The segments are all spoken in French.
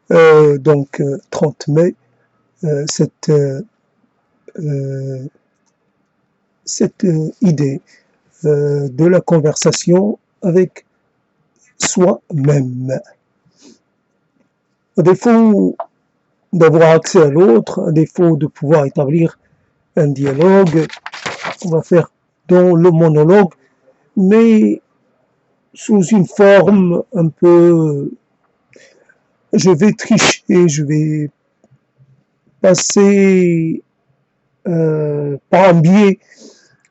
Donc 30 mai, cette idée de la conversation avec soi-même. À défaut d'avoir accès à l'autre, à défaut de pouvoir établir un dialogue, on va faire dans le monologue, mais sous une forme un peu... Je vais tricher, je vais passer par un biais.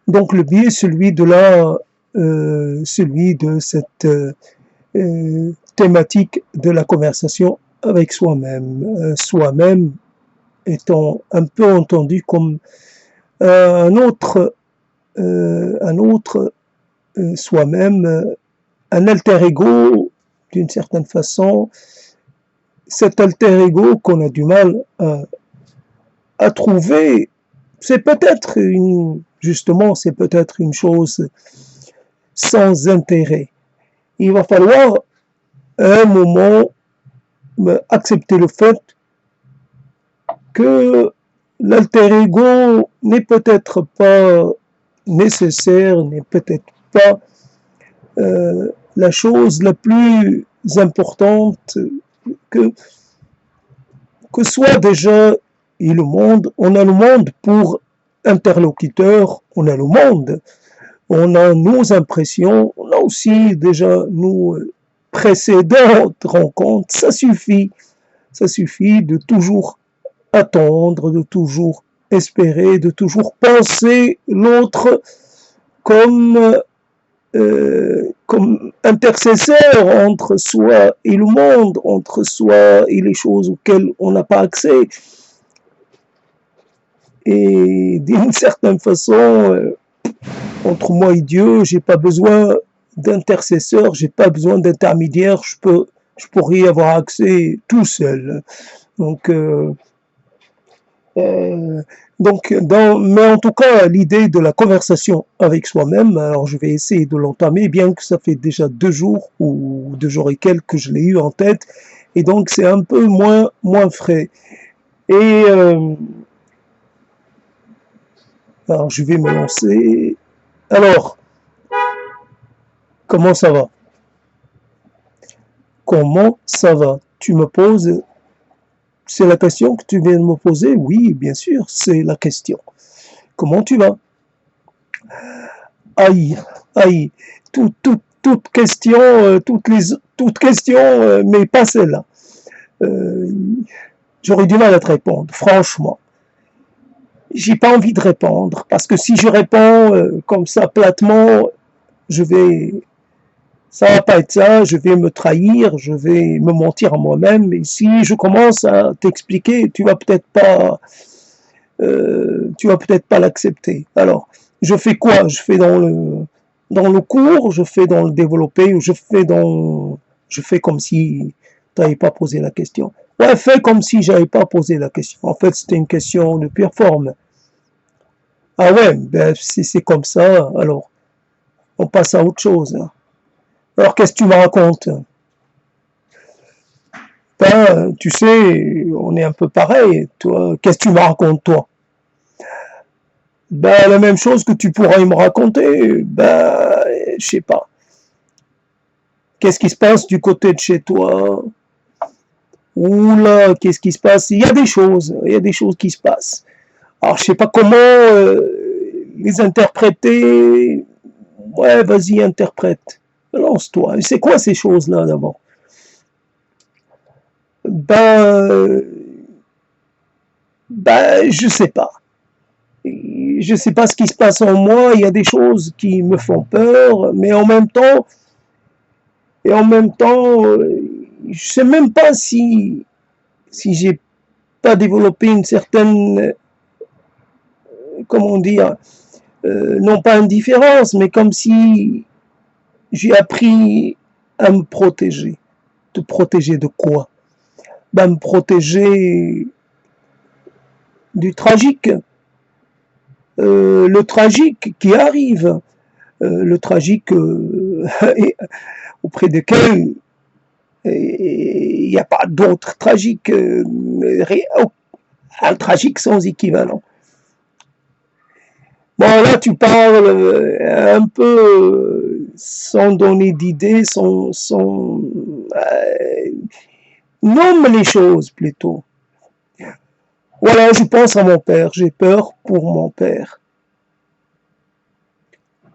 Donc le biais, celui de cette thématique de la conversation avec soi-même. Soi-même étant un peu entendu comme un autre soi-même, un alter ego d'une certaine façon. Cet alter ego qu'on a du mal à trouver, c'est peut-être c'est peut-être une chose sans intérêt. Il va falloir à un moment accepter le fait que l'alter ego n'est peut-être pas nécessaire, n'est peut-être pas la chose la plus importante que soit déjà et le monde. On a le monde pour interlocuteur, on a le monde, on a nos impressions, on a aussi déjà nos précédentes rencontres. Ça suffit de toujours attendre, de toujours espérer, de toujours penser l'autre comme intercesseur entre soi et le monde, entre soi et les choses auxquelles on n'a pas accès. Et d'une certaine façon, entre moi et Dieu, j'ai pas besoin d'intercesseur, j'ai pas besoin d'intermédiaire, je pourrais y avoir accès tout seul. Donc, mais en tout cas, l'idée de la conversation avec soi-même, alors je vais essayer de l'entamer, bien que ça fait déjà 2 jours ou 2 jours et quelques que je l'ai eu en tête, et donc c'est un peu moins frais. Et alors je vais me lancer. Alors, comment ça va? Comment ça va? Tu me poses, c'est la question que tu viens de me poser? Oui, bien sûr, c'est la question. Comment tu vas? Aïe, aïe, toute question, toute question, mais pas celle-là. J'aurais du mal à te répondre, franchement. J'ai pas envie de répondre, parce que si je réponds comme ça platement, ça va pas être ça, je vais me trahir, je vais me mentir à moi-même, et si je commence à t'expliquer, tu vas peut-être pas l'accepter. Alors, je fais quoi? Je fais dans le cours, je fais dans le développé, ou je fais comme si tu n'avais pas posé la question. Ouais, fais comme si j'avais pas posé la question. En fait, c'était une question de pure forme. Ah ouais, ben si c'est comme ça, alors on passe à autre chose. Alors qu'est-ce que tu me racontes? Ben, tu sais, on est un peu pareil. Toi, qu'est-ce que tu me racontes, toi? Ben, la même chose que tu pourrais me raconter. Ben, je sais pas. Qu'est-ce qui se passe du côté de chez toi? Oula, qu'est-ce qui se passe? Il y a des choses qui se passent. Alors, je sais pas comment les interpréter. Ouais, vas-y, interprète. Lance-toi. C'est quoi ces choses-là, d'abord? Ben, je sais pas. Je sais pas ce qui se passe en moi. Il y a des choses qui me font peur, mais en même temps, je sais même pas si j'ai pas développé une certaine, comment dire, non pas indifférence, mais comme si j'ai appris à me protéger. Te protéger de quoi? Ben, me protéger du tragique. Le tragique qui arrive, le tragique auprès desquels Il n'y a pas d'autre tragique, un tragique sans équivalent. Bon, là, tu parles un peu sans donner d'idée, nomme les choses plutôt. Voilà, je pense à mon père, j'ai peur pour mon père.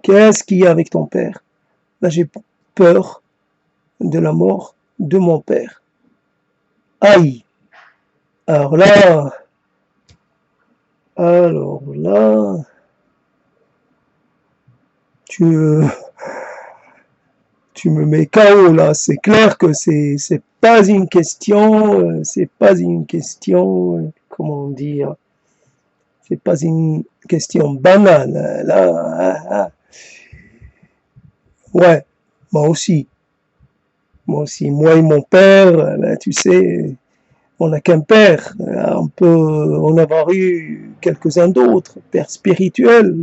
Qu'est-ce qu'il y a avec ton père? Là, j'ai peur de la mort de mon père. Aïe! Alors là, tu, tu me mets KO là. C'est clair que c'est pas une question, comment dire, c'est pas une question banale. Là, ouais, moi aussi, moi et mon père, ben, tu sais, on n'a qu'un père. On peut en avoir eu quelques-uns d'autres, pères spirituels,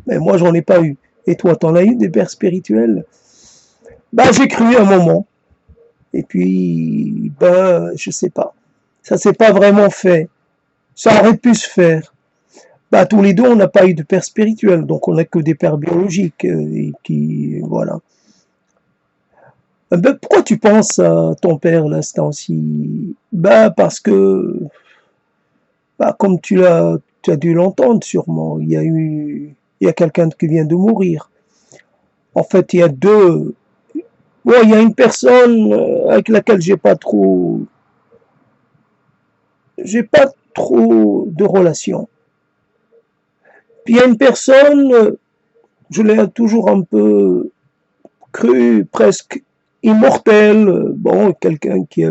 mais moi j'en ai pas eu. Et toi, t'en as eu des pères spirituels? Ben, j'ai cru un moment. Et puis, ben, je sais pas. Ça s'est pas vraiment fait. Ça aurait pu se faire. Ben, tous les deux, on n'a pas eu de père spirituel, donc on n'a que des pères biologiques et qui, voilà. Ben, pourquoi tu penses à ton père l'instant-ci? Ben, parce que, ben, comme tu as dû l'entendre sûrement, il y a quelqu'un qui vient de mourir. En fait, il y a deux, bon, il y a une personne avec laquelle j'ai pas trop de relations. Puis il y a une personne, je l'ai toujours un peu cru presque immortel, bon, quelqu'un qui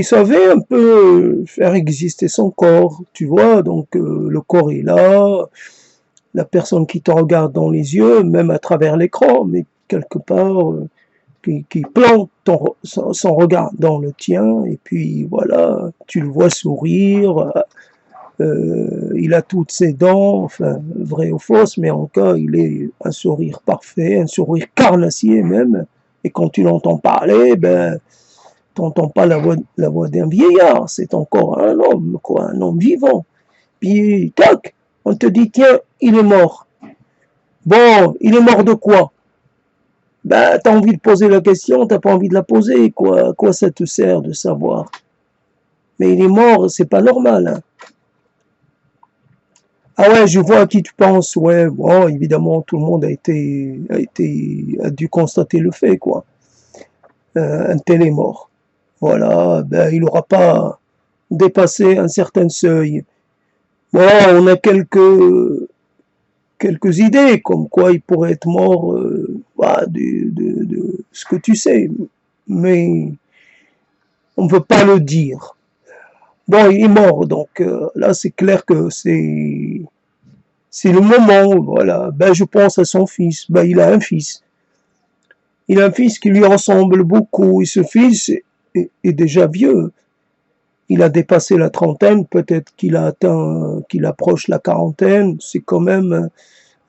savait un peu faire exister son corps, tu vois, donc le corps est là, la personne qui te regarde dans les yeux, même à travers l'écran, mais quelque part, qui plante son regard dans le tien, et puis voilà, tu le vois sourire, il a toutes ses dents, enfin, vraies ou fausses, mais en cas, il est un sourire parfait, un sourire carnassier même, et quand tu l'entends parler, ben, tu n'entends pas la voix d'un vieillard, c'est encore un homme, quoi, un homme vivant. Puis, tac, on te dit, tiens, il est mort. Bon, il est mort de quoi? Ben, t'as envie de poser la question, t'as pas envie de la poser, quoi. À quoi ça te sert de savoir? Mais il est mort, c'est pas normal, hein. Ah ouais, je vois à qui tu penses, ouais, bon, évidemment, tout le monde a dû constater le fait, quoi. Un tel est mort. Voilà, ben, il n'aura pas dépassé un certain seuil. Bon, on a quelques idées, comme quoi il pourrait être mort, bah, de ce que tu sais, mais on ne veut pas le dire. Bon, il est mort, donc là, c'est clair que c'est le moment, voilà. Ben, je pense à son fils. Ben, il a un fils. Il a un fils qui lui ressemble beaucoup, et ce fils est déjà vieux. Il a dépassé la trentaine, peut-être qu'il approche la quarantaine. C'est quand même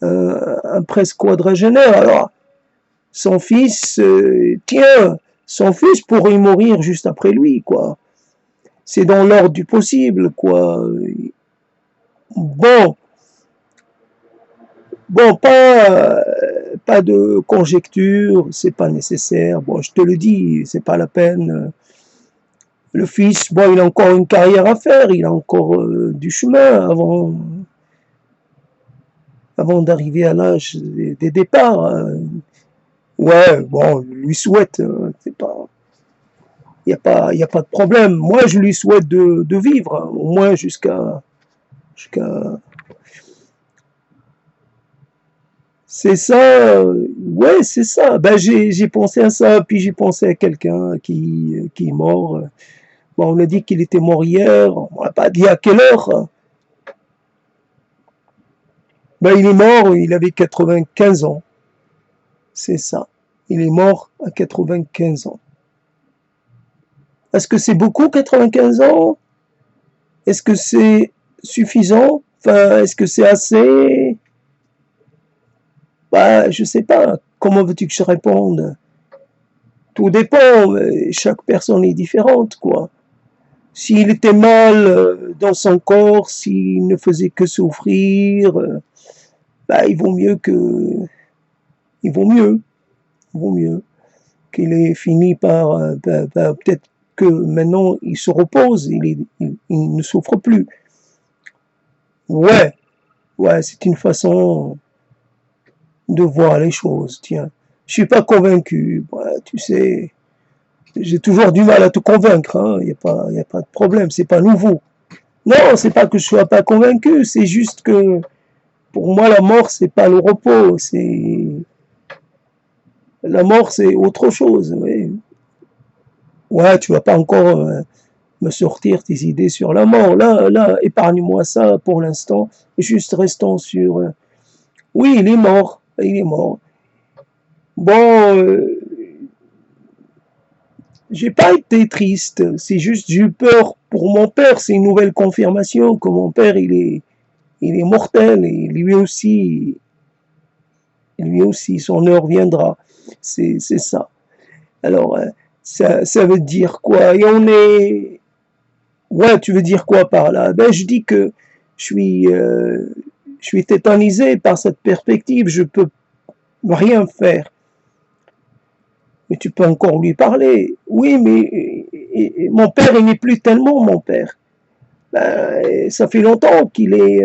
un presque quadragénaire. Alors, son fils, tiens, son fils pourrait mourir juste après lui, quoi. C'est dans l'ordre du possible, quoi. Bon, bon, pas de conjecture, c'est pas nécessaire. Bon, je te le dis, c'est pas la peine. Le fils, bon, il a encore une carrière à faire, il a encore du chemin avant d'arriver à l'âge des départs. Ouais, bon, je lui souhaite, c'est pas, y a pas de problème. Moi, je lui souhaite de vivre, hein, au moins jusqu'à, c'est ça, ouais, c'est ça. Ben, j'ai pensé à ça, puis j'ai pensé à quelqu'un qui est mort. Bon, on a dit qu'il était mort hier, on n'a pas dit à quelle heure. Ben, il est mort, il avait 95 ans. C'est ça. Il est mort à 95 ans. Est-ce que c'est beaucoup, 95 ans? Est-ce que c'est suffisant? Enfin, est-ce que c'est assez? Bah, je sais pas, comment veux-tu que je réponde? Tout dépend, chaque personne est différente, quoi. S'il était mal dans son corps, s'il ne faisait que souffrir, bah, il vaut mieux, il vaut mieux qu'il ait fini par, peut-être que maintenant il se repose, il ne souffre plus. Ouais, ouais, c'est une façon de voir les choses, tiens. Je suis pas convaincu, ouais, tu sais, j'ai toujours du mal à te convaincre, hein. Y a pas de problème, c'est pas nouveau. Non, c'est pas que je sois pas convaincu, c'est juste que pour moi la mort c'est pas le repos, c'est la mort c'est autre chose. Oui. Ouais, tu vas pas encore me sortir tes idées sur la mort. Là, épargne-moi ça pour l'instant. Juste restons sur. Oui, il est mort, il est mort. Bon, j'ai pas été triste. C'est juste j'ai eu peur pour mon père. C'est une nouvelle confirmation que mon père il est mortel et lui aussi, son heure viendra. C'est ça. Alors, ça veut dire quoi? Et on est... Ouais, tu veux dire quoi par là? Ben, je dis que je suis, euh, je suis tétanisé par cette perspective. Je peux rien faire. Mais tu peux encore lui parler. Oui, mais mon père, il n'est plus tellement mon père. Ben, ça fait longtemps qu'il est...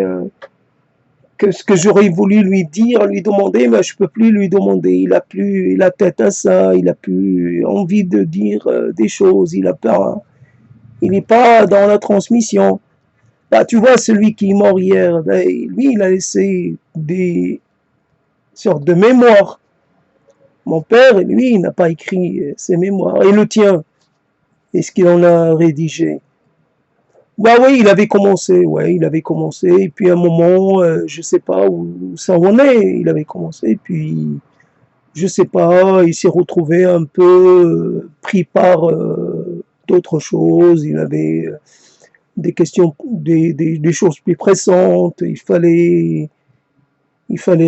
que ce que j'aurais voulu lui dire, lui demander, mais je peux plus lui demander. Il a plus la tête à ça, il a plus envie de dire des choses, il n'est pas dans la transmission. Bah, tu vois, celui qui est mort hier, ben, lui, il a laissé des sortes de mémoires. Mon père, lui, il n'a pas écrit ses mémoires. Et le tien, est-ce qu'il en a rédigé? Bah oui, il avait commencé, ouais, il avait commencé. Et puis à un moment, je sais pas où ça en est, il avait commencé. Et puis je sais pas, il s'est retrouvé un peu pris par d'autres choses. Il avait des questions, des choses plus pressantes. Il fallait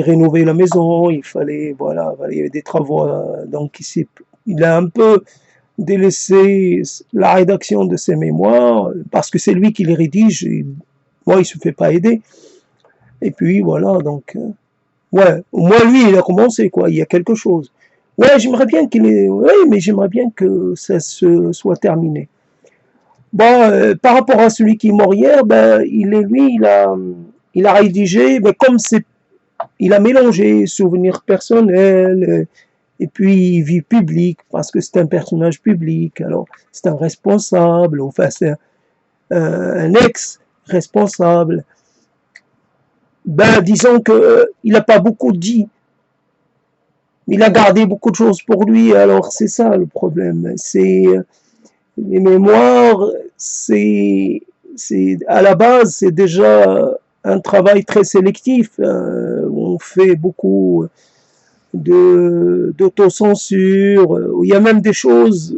rénover la maison. Il fallait, voilà, il y avait des travaux. Donc il a un peu délaissé la rédaction de ses mémoires parce que c'est lui qui les rédige. Et moi, il se fait pas aider. Et puis voilà, donc ouais, au moins lui, il a commencé, quoi. Il y a quelque chose. Ouais, j'aimerais bien qu'il ait. Oui, mais j'aimerais bien que ça se soit terminé. Bon, par rapport à celui qui est mort hier, ben, il a rédigé, mais comme c'est, il a mélangé souvenirs personnels et puis vie publique, parce que c'est un personnage public, alors c'est un responsable, enfin c'est un ex-responsable. Ben, disons que il n'a pas beaucoup dit. Il a gardé beaucoup de choses pour lui, alors c'est ça le problème. C'est les mémoires, c'est à la base c'est déjà un travail très sélectif. Où on fait beaucoup d'autocensure, où il y a même des choses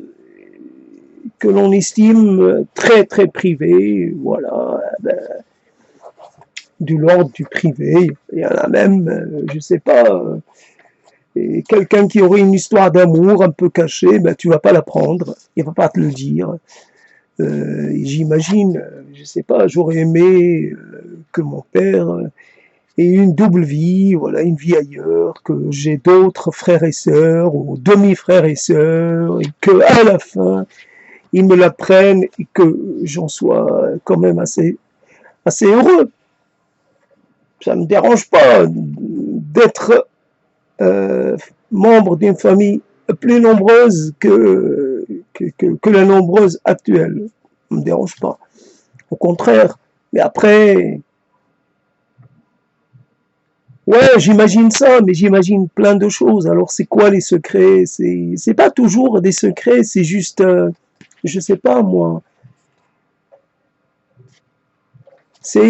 que l'on estime très très privées, voilà, ben, de l'ordre du privé. Il y en a même, je sais pas, quelqu'un qui aurait une histoire d'amour un peu cachée, ben, tu vas pas la prendre, il va pas te le dire. J'imagine, je sais pas, j'aurais aimé que mon père ait une double vie, voilà, une vie ailleurs, que j'ai d'autres frères et sœurs ou demi-frères et sœurs, et que à la fin ils me la prennent et que j'en sois quand même assez heureux. Ça me dérange pas d'être membre d'une famille plus nombreuse que la nombreuse actuelle. Ça me dérange pas. Au contraire. Mais après, ouais, j'imagine ça, mais j'imagine plein de choses. Alors, c'est quoi les secrets? C'est pas toujours des secrets, c'est juste, je sais pas moi. C'est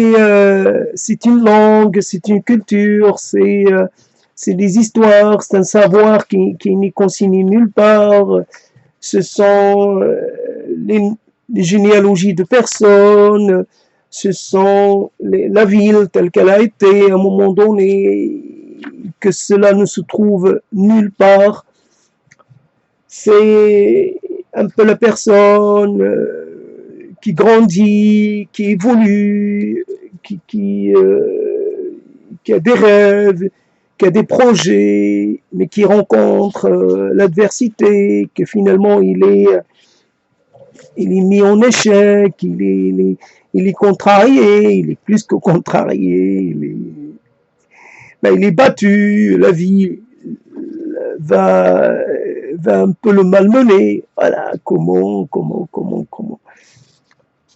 une langue, c'est une culture, c'est des histoires, c'est un savoir qui n'est consigné nulle part. Ce sont les généalogies de personnes, ce sont la ville telle qu'elle a été à un moment donné. que cela ne se trouve nulle part. C'est un peu la personne qui grandit, qui évolue, qui a des rêves, qui a des projets, mais qui rencontre l'adversité, que finalement il est mis en échec, il est contrarié, il est plus que contrarié, il est battu, la vie va un peu le malmener. Voilà, comment.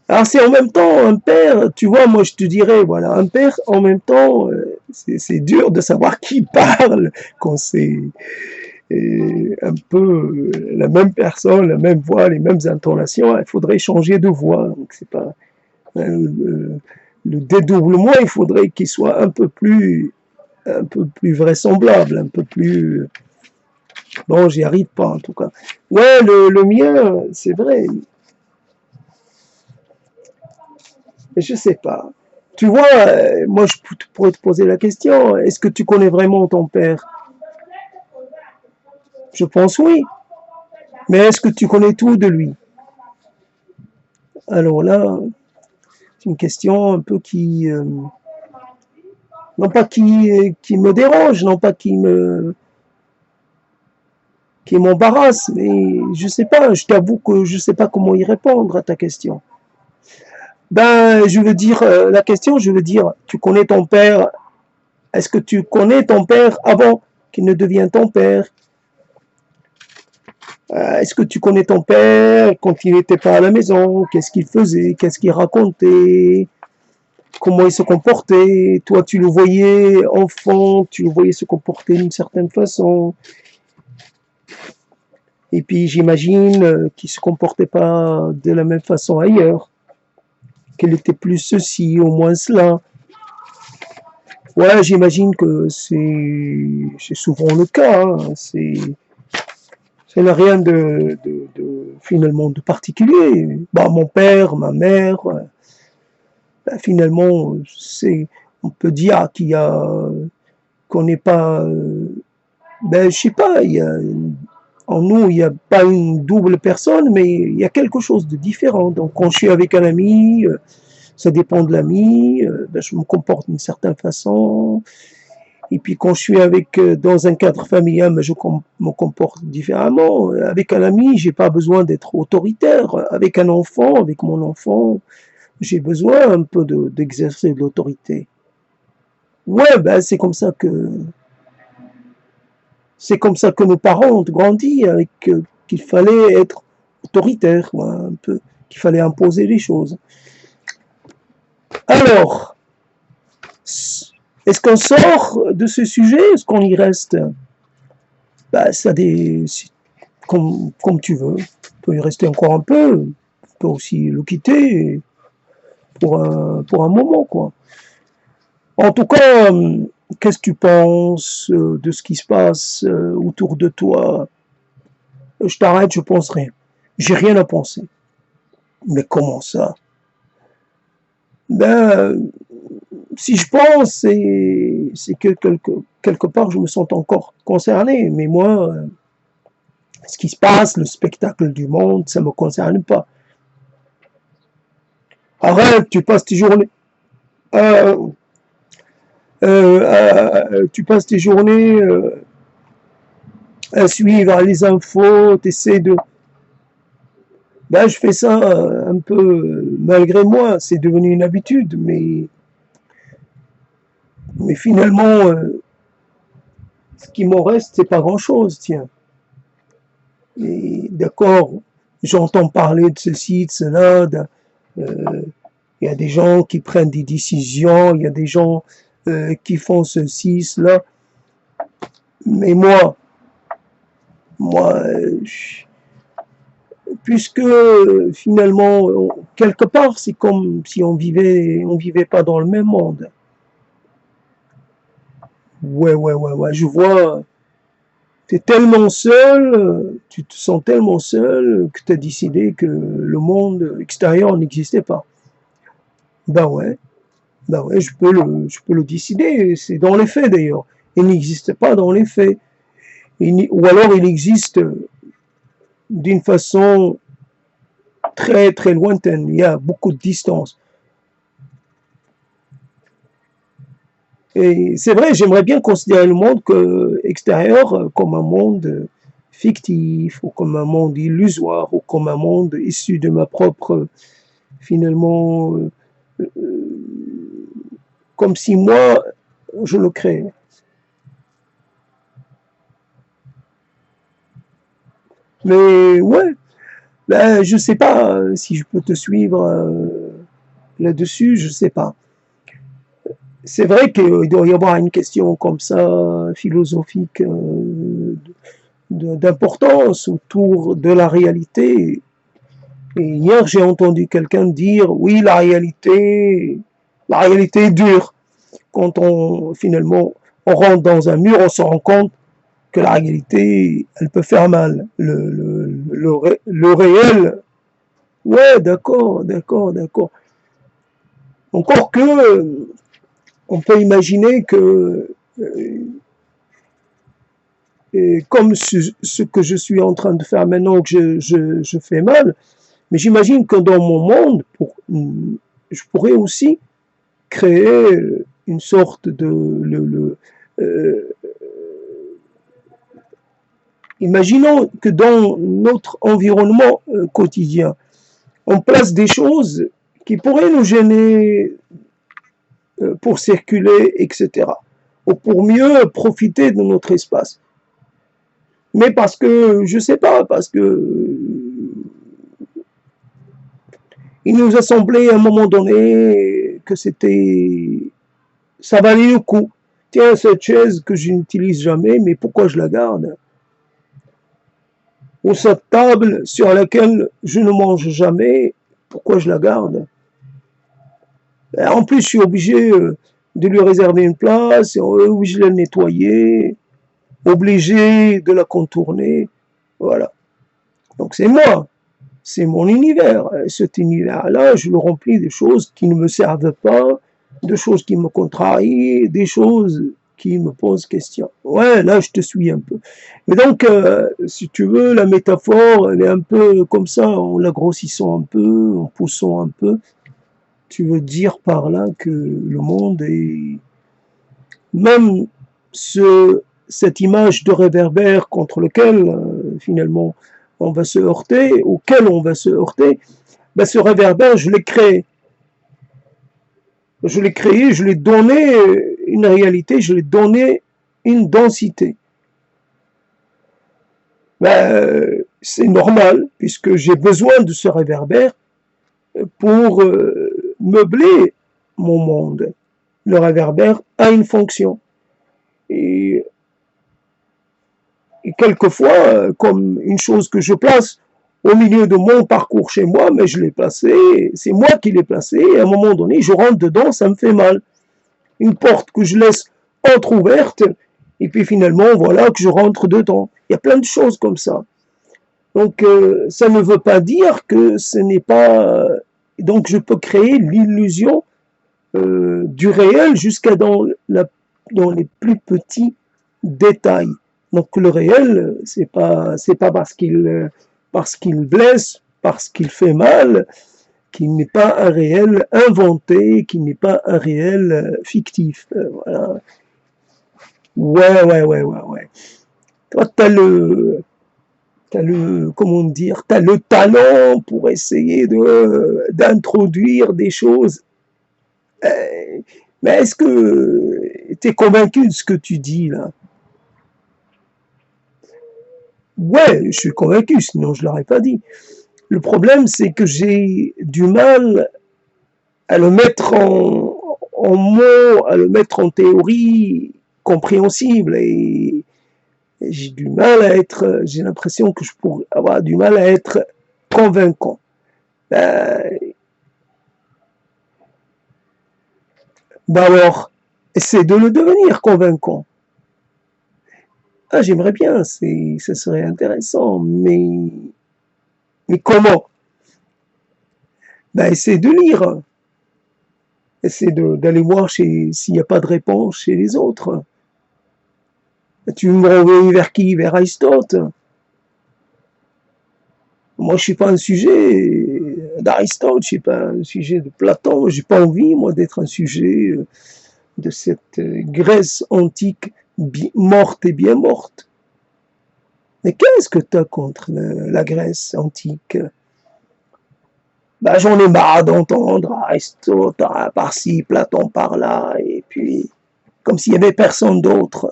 Alors c'est en même temps un père, tu vois, moi je te dirais, voilà, un père en même temps, c'est dur de savoir qui parle quand c'est un peu la même personne, la même voix, les mêmes intonations. Il faudrait changer de voix. Donc c'est pas le dédoublement, il faudrait qu'il soit un peu plus vraisemblable, un peu plus. Bon, j'y arrive pas en tout cas. Ouais, le mien, c'est vrai. Je sais pas. Tu vois, moi je pourrais te poser la question, est-ce que tu connais vraiment ton père? Je pense oui. Mais est-ce que tu connais tout de lui? Alors là, c'est une question un peu qui, non pas qui me dérange, non pas qui m'embarrasse, mais je sais pas, je t'avoue que je sais pas comment y répondre à ta question. Ben, je veux dire, la question, je veux dire, tu connais ton père, est-ce que tu connais ton père avant qu'il ne devienne ton père? Est-ce que tu connais ton père quand il n'était pas à la maison? Qu'est-ce qu'il faisait? Qu'est-ce qu'il racontait? Comment il se comportait? Toi, tu le voyais enfant, tu le voyais se comporter d'une certaine façon. Et puis, j'imagine qu'il ne se comportait pas de la même façon ailleurs. Qu'il était plus ceci, au moins cela. Ouais, j'imagine que c'est souvent le cas. Hein. Ça n'a rien finalement de particulier. Bah, mon père, ma mère, bah, finalement, on peut dire qu'on n'est pas, ben, je sais pas, en nous, il n'y a pas une double personne, mais il y a quelque chose de différent. Donc, quand je suis avec un ami, ça dépend de l'ami, ben, je me comporte d'une certaine façon. Et puis quand je suis dans un cadre familial, ben, je me comporte différemment. Avec un ami, j'ai pas besoin d'être autoritaire. Avec un enfant, avec mon enfant, j'ai besoin un peu d'exercer de l'autorité. Ouais, ben c'est comme ça que nos parents ont grandi, avec qu'il fallait être autoritaire, ouais, un peu, qu'il fallait imposer les choses. Alors, est-ce qu'on sort de ce sujet? Est-ce qu'on y reste? Bah, comme tu veux. Tu peux y rester encore un peu. Tu peux aussi le quitter pour un moment, quoi. En tout cas, qu'est-ce que tu penses de ce qui se passe autour de toi? Je t'arrête, je pense rien. J'ai rien à penser. Mais comment ça? Ben, si je pense, c'est que quelque part, je me sens encore concerné. Mais moi, ce qui se passe, le spectacle du monde, ça ne me concerne pas. Arrête, tu passes tes journées. Tu passes tes journées à suivre les infos, tu essaies de. Ben, je fais ça un peu malgré moi, c'est devenu une habitude, mais finalement, ce qui m'en reste, c'est pas grand-chose, tiens. Et d'accord, j'entends parler de ceci, de cela, il y a des gens qui prennent des décisions, il y a des gens qui font ceci, cela, mais moi, puisque finalement, quelque part, c'est comme si on vivait pas dans le même monde. Ouais, je vois, t'es tellement seul, tu te sens tellement seul que tu as décidé que le monde extérieur n'existait pas. Ben ouais, je peux le décider, c'est dans les faits d'ailleurs. Il n'existe pas dans les faits. Ou alors il existe d'une façon très très lointaine. Il y a beaucoup de distance. Et c'est vrai, j'aimerais bien considérer le monde extérieur comme un monde fictif, ou comme un monde illusoire, ou comme un monde issu de ma propre, finalement, comme si moi, je le crée. Mais ouais, ben, je sais pas si je peux te suivre là-dessus, je sais pas. C'est vrai qu'il doit y avoir une question comme ça, philosophique, d'importance autour de la réalité. Et hier, j'ai entendu quelqu'un dire, oui, la réalité est dure. Quand finalement, on rentre dans un mur, on se rend compte que la réalité, elle peut faire mal. Le réel, ouais, d'accord, d'accord, d'accord. Encore que, on peut imaginer que, comme ce que je suis en train de faire maintenant, que je fais mal, mais j'imagine que dans mon monde, je pourrais aussi créer une sorte de... imaginons que dans notre environnement quotidien, on place des choses qui pourraient nous gêner pour circuler, etc. Ou pour mieux profiter de notre espace. Mais parce que, je sais pas, parce que il nous a semblé à un moment donné que ça valait le coup. Tiens, cette chaise que je n'utilise jamais, mais pourquoi je la garde? Ou cette table sur laquelle je ne mange jamais, pourquoi je la garde? En plus, je suis obligé de lui réserver une place, obligé de la nettoyer, obligé de la contourner. Voilà. Donc c'est moi, c'est mon univers. Cet univers-là, je le remplis de choses qui ne me servent pas, de choses qui me contrarient, des choses qui me posent question. Ouais, là, je te suis un peu. Mais donc, si tu veux, la métaphore, elle est un peu comme ça, en la grossissant un peu, en poussant un peu. Tu veux dire par là que le monde est... Même cette image de réverbère contre lequel, finalement, on va se heurter, auquel on va se heurter, ben ce réverbère, je l'ai créé. Je l'ai créé, je lui ai donné une réalité, je lui ai donné une densité. Ben, c'est normal, puisque j'ai besoin de ce réverbère pour meubler mon monde. Le réverbère a une fonction. Et quelquefois, comme une chose que je place au milieu de mon parcours chez moi, mais je l'ai placé, c'est moi qui l'ai placé, et à un moment donné, je rentre dedans, ça me fait mal. Une porte que je laisse entrouverte, et puis finalement, voilà que je rentre dedans. Il y a plein de choses comme ça. Donc, ça ne veut pas dire que ce n'est pas... Donc, je peux créer l'illusion du réel jusqu'à dans les plus petits détails. Donc, le réel, c'est pas parce qu'il blesse, parce qu'il fait mal, qu'il n'est pas un réel inventé, qu'il n'est pas un réel fictif. Voilà. Ouais. Toi, comment dire, t'as le talent pour essayer d'introduire des choses. Mais est-ce que tu es convaincu de ce que tu dis là? Ouais, je suis convaincu, sinon je ne l'aurais pas dit. Le problème, c'est que j'ai du mal à le mettre en mots, à le mettre en théorie compréhensible. Et j'ai du mal à être, j'ai l'impression que je pourrais avoir du mal à être convaincant. Alors, essaie de le devenir convaincant. Ah, j'aimerais bien, ça serait intéressant, mais comment? Essaie de lire. Essaie d'aller voir s'il n'y a pas de réponse chez les autres. Tu me renvoies vers qui? Vers Aristote. Moi, je suis pas un sujet d'Aristote, je suis pas un sujet de Platon. J'ai pas envie, moi, d'être un sujet de cette Grèce antique morte et bien morte. Mais qu'est-ce que tu as contre la Grèce antique? Bah, j'en ai marre d'entendre Aristote par-ci, Platon par-là, et puis comme s'il y avait personne d'autre.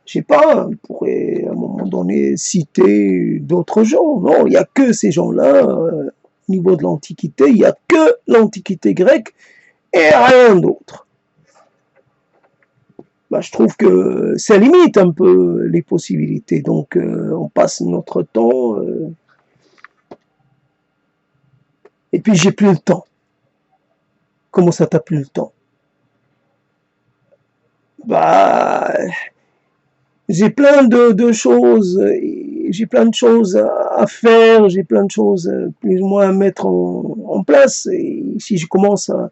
Je sais pas, on pourrait à un moment donné citer d'autres gens. Non, il n'y a que ces gens-là, au niveau de l'Antiquité, il n'y a que l'Antiquité grecque et rien d'autre. Bah, je trouve que ça limite un peu les possibilités. Donc, on passe notre temps. Et puis, j'ai plus le temps. Comment ça, t'as plus le temps? Bah, j'ai plein de choses. J'ai plein de choses à faire. J'ai plein de choses plus ou moins à mettre en place. Et si je commence à...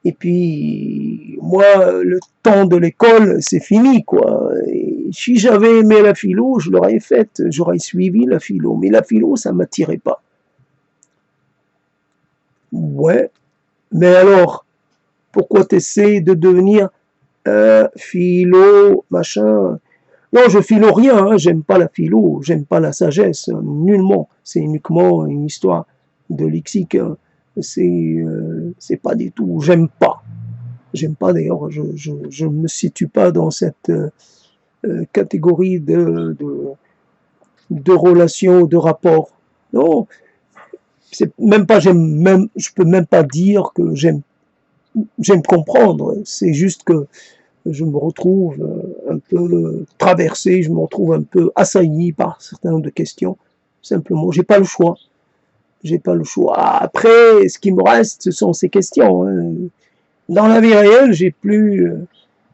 Et puis, moi, le temps de l'école, c'est fini, quoi. Et si j'avais aimé la philo, je l'aurais faite, j'aurais suivi la philo. Mais la philo, ça ne m'attirait pas. Ouais, mais alors, pourquoi t'essaies de devenir philo, machin? Non, je philo rien, hein, j'aime pas la philo, j'aime pas la sagesse, nullement. C'est uniquement une histoire de lexique. Hein. C'est pas du tout, j'aime pas. J'aime pas d'ailleurs, je me situe pas dans cette catégorie de relations, de rapports. Non, c'est même pas je peux même pas dire que j'aime comprendre. C'est juste que je me retrouve un peu traversé, je me retrouve un peu assailli par certaines de questions. Simplement, j'ai pas le choix. J'ai pas le choix. Après, ce qui me reste, ce sont ces questions. Hein. Dans la vie réelle, j'ai plus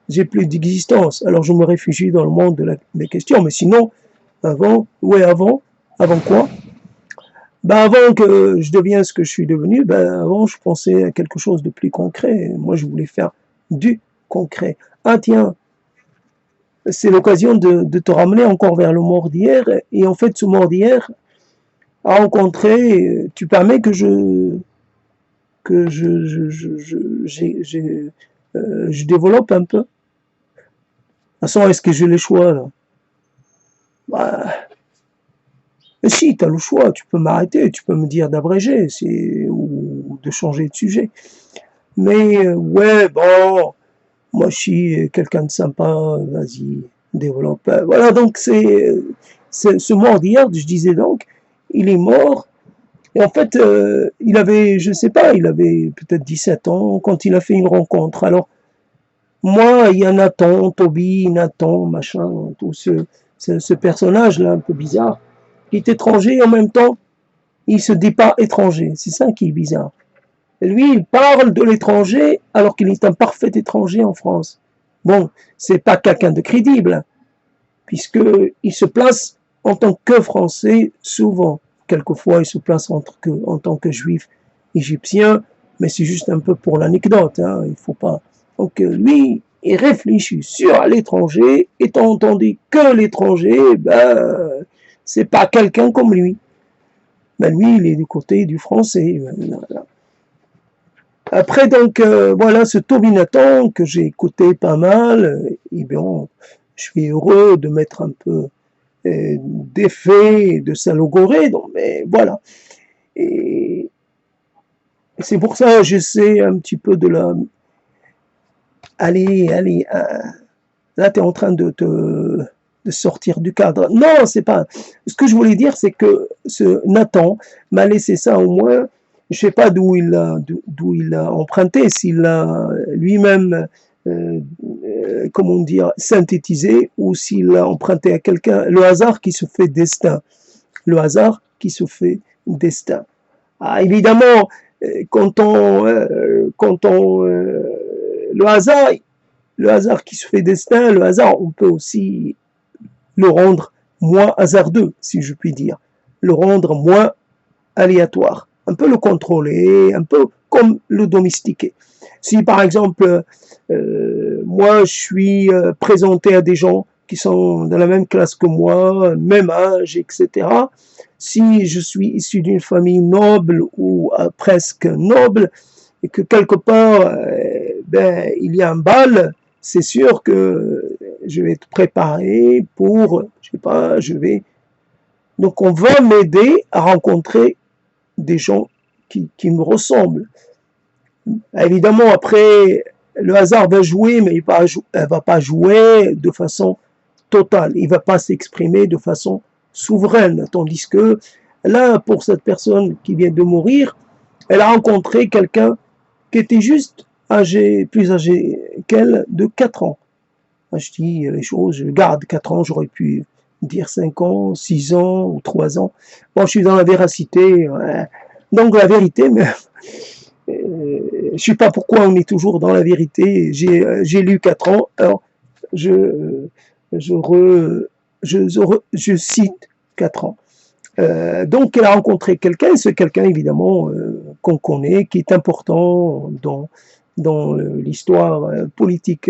d'existence. Alors je me réfugie dans le monde des questions. Mais sinon, avant quoi? Ben avant que je devienne ce que je suis devenu, ben avant je pensais à quelque chose de plus concret. Moi je voulais faire du concret. Ah tiens, c'est l'occasion de te ramener encore vers le mort d'hier. Et en fait, ce mort d'hier a rencontré, tu permets que je développe un peu. De toute façon, est-ce que j'ai le choix là? Bah, mais si, tu as le choix, tu peux m'arrêter, tu peux me dire d'abréger ou de changer de sujet. Mais ouais, bon, moi je suis quelqu'un de sympa, vas-y, développe. Voilà, donc ce mort d'hier, je disais donc, il est mort. Et en fait, il avait, je sais pas, il avait peut-être 17 ans quand il a fait une rencontre. Alors, moi, il y a Nathan, Toby, Nathan, machin, tout ce personnage-là un peu bizarre, qui est étranger et en même temps, il se dit pas étranger. C'est ça qui est bizarre. Et lui, il parle de l'étranger alors qu'il est un parfait étranger en France. Bon, c'est pas quelqu'un de crédible, puisqu'il se place en tant que Français souvent. Quelquefois, il se place en tant que Juif égyptien, mais c'est juste un peu pour l'anecdote. Hein, il faut pas. Donc lui, il réfléchit sur l'étranger, étant entendu que l'étranger, ben, c'est pas quelqu'un comme lui. Ben lui, il est du côté du français. Voilà. Après, donc, voilà, ce Toby Nathan que j'ai écouté pas mal, et bien, je suis heureux de mettre un peu d'effet, de s'allogorer, donc, mais voilà. Et c'est pour ça que j'essaie un petit peu de la... Allez, là, tu es en train de sortir du cadre. Non, c'est pas... Ce que je voulais dire, c'est que ce Nathan m'a laissé ça au moins... Je ne sais pas d'où il a emprunté, s'il a lui-même, comment dire, synthétisé, ou s'il a emprunté à quelqu'un. Le hasard qui se fait destin. Le hasard qui se fait destin. Ah, évidemment, le hasard qui se fait destin, le hasard, on peut aussi le rendre moins hasardeux, si je puis dire. Le rendre moins aléatoire. Un peu le contrôler, un peu comme le domestiquer. Si par exemple, moi je suis présenté à des gens qui sont dans la même classe que moi, même âge, etc. Si je suis issu d'une famille noble ou presque noble, et que quelque part, il y a un bal, c'est sûr que je vais être préparé pour, je sais pas, Donc on va m'aider à rencontrer des gens qui me ressemblent. Évidemment, après, le hasard va jouer, mais il ne va pas jouer de façon totale. Il ne va pas s'exprimer de façon souveraine. Tandis que là, pour cette personne qui vient de mourir, elle a rencontré quelqu'un qui était juste plus âgé qu'elle de 4 ans. Moi, je dis les choses, je garde 4 ans, j'aurais pu dire 5 ans, 6 ans ou 3 ans. Bon, je suis dans la véracité. Ouais. Donc la vérité, mais je ne sais pas pourquoi on est toujours dans la vérité. J'ai lu 4 ans, alors je cite 4 ans. Donc elle a rencontré quelqu'un, c'est quelqu'un évidemment qu'on connaît, qui est important dans l'histoire politique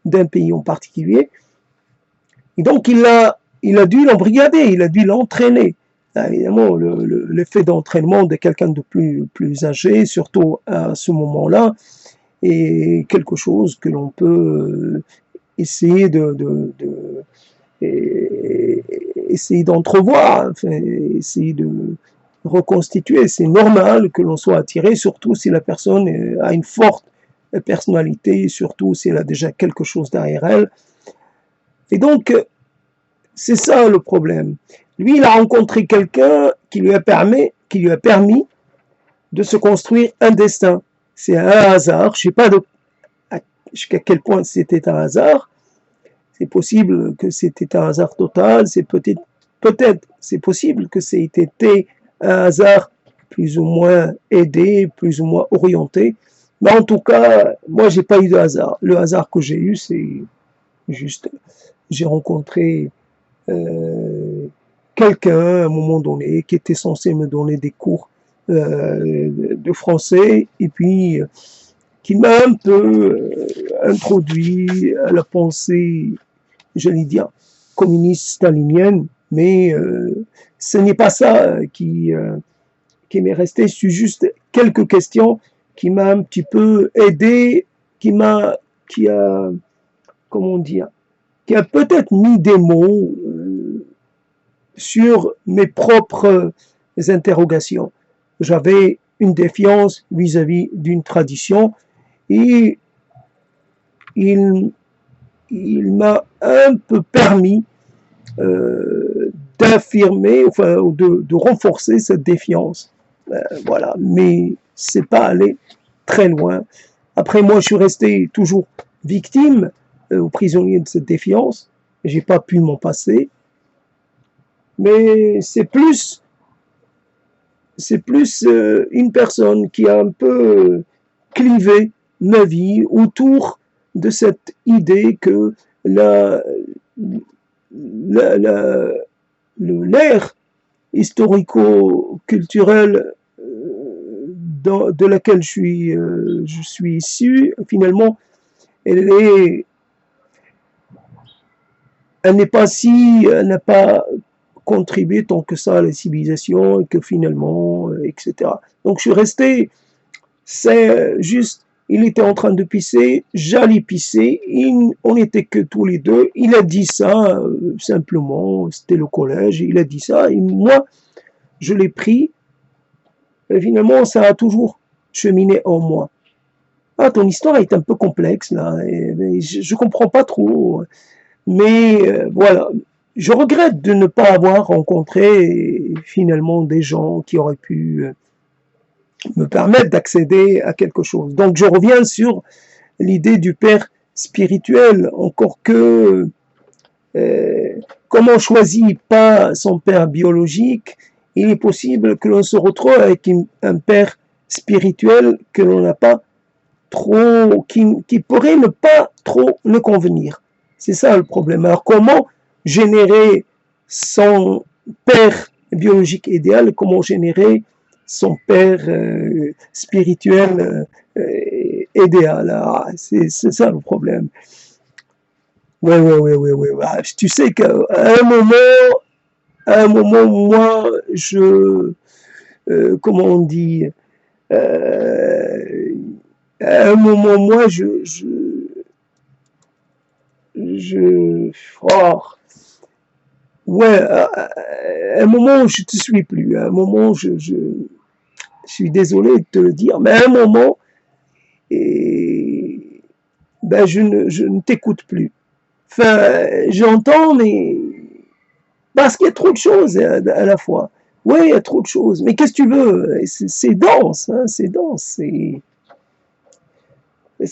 d'un pays en particulier. Et donc il a dû l'embrigader, il a dû l'entraîner. Évidemment, l'effet d'entraînement de quelqu'un de plus âgé, surtout à ce moment-là, est quelque chose que l'on peut essayer essayer d'entrevoir, enfin, essayer de reconstituer. C'est normal que l'on soit attiré, surtout si la personne a une forte personnalité, surtout si elle a déjà quelque chose derrière elle. Et donc, c'est ça le problème. Lui, il a rencontré quelqu'un qui lui a permis de se construire un destin. C'est un hasard. Je ne sais pas jusqu'à quel point c'était un hasard. C'est possible que c'était un hasard total. C'est peut-être c'est possible que c'était un hasard plus ou moins aidé, plus ou moins orienté. Mais en tout cas, moi, j'ai pas eu de hasard. Le hasard que j'ai eu, c'est juste, j'ai rencontré quelqu'un à un moment donné qui était censé me donner des cours de français et puis qui m'a un peu introduit à la pensée, j'allais dire, communiste stalinienne, mais ce n'est pas ça qui m'est resté, c'est juste quelques questions qui m'a un petit peu aidé, qui a, comment dire, qui a peut-être mis des mots sur mes propres interrogations. J'avais une défiance vis-à-vis d'une tradition et il m'a un peu permis d'affirmer, enfin, de renforcer cette défiance. Voilà, mais c'est pas allé très loin. Après, moi, je suis resté toujours victime ou prisonnier de cette défiance. J'ai pas pu m'en passer. Mais c'est plus une personne qui a un peu clivé ma vie autour de cette idée que l'ère historico-culturelle de laquelle je suis issu, finalement, elle n'est pas elle n'a pas contribué tant que ça à la civilisation et que finalement, etc. Donc je suis resté, c'est juste, il était en train de pisser, j'allais pisser, on n'était que tous les deux, il a dit ça simplement, c'était le collège, il a dit ça, et moi, je l'ai pris, et finalement, ça a toujours cheminé en moi. Ah, ton histoire est un peu complexe, là, et je comprends pas trop, mais voilà. Je regrette de ne pas avoir rencontré finalement des gens qui auraient pu me permettre d'accéder à quelque chose. Donc je reviens sur l'idée du père spirituel, encore que comme on ne choisit pas son père biologique, il est possible que l'on se retrouve avec un père spirituel que l'on n'a pas trop, qui pourrait ne pas trop le convenir. C'est ça le problème. Alors comment générer son père biologique idéal, comment générer son père spirituel idéal. C'est ça le problème. ouais, ouais, ouais, ouais, ouais. Ah, tu sais qu'à un moment, moi, comment on dit, euh, à un moment, moi, je, oh, ouais, à un moment, je te suis plus. À un moment, je suis désolé de te le dire, mais à un moment, et, ben, je ne t'écoute plus. Enfin, j'entends, mais parce qu'il y a trop de choses à la fois. Oui, il y a trop de choses. Mais qu'est-ce que tu veux? C'est dense, hein, c'est dense.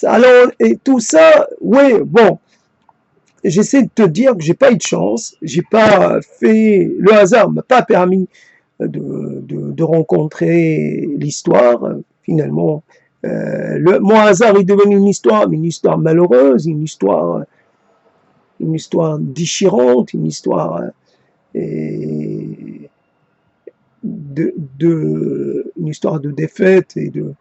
Alors, et tout ça, oui, bon, j'essaie de te dire que j'ai pas eu de chance. J'ai pas fait, le hasard m'a pas permis de rencontrer l'histoire. Finalement, mon hasard est devenu une histoire, mais une histoire malheureuse, une histoire déchirante, une histoire et une histoire de défaite et de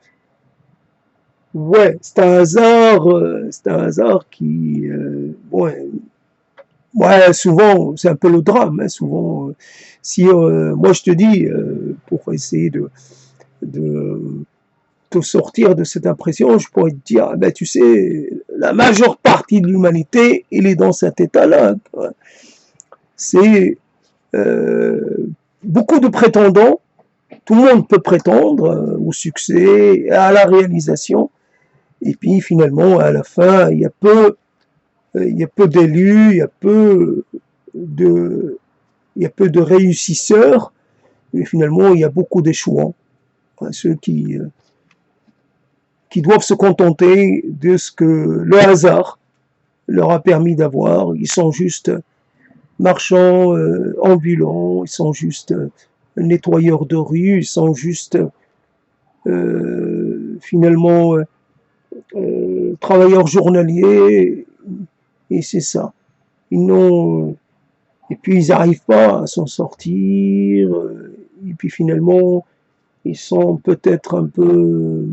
ouais, c'est un hasard qui ouais, ouais, souvent c'est un peu le drame, hein, souvent si moi je te dis pour essayer de te sortir de cette impression, je pourrais te dire, ah ben, tu sais, la majeure partie de l'humanité, il est dans cet état-là. C'est euh, beaucoup de prétendants, tout le monde peut prétendre au succès, à la réalisation, et puis finalement, à la fin, il y a peu d'élus, de, il y a peu de réussisseurs, et finalement, il y a beaucoup d'échouants, hein, ceux qui doivent se contenter de ce que le hasard leur a permis d'avoir. Ils sont juste marchands ambulants, ils sont juste nettoyeurs de rue, ils sont juste finalement travailleurs journaliers, et c'est ça. Ils n'ont et puis ils n'arrivent pas à s'en sortir, et puis finalement ils sont peut-être un peu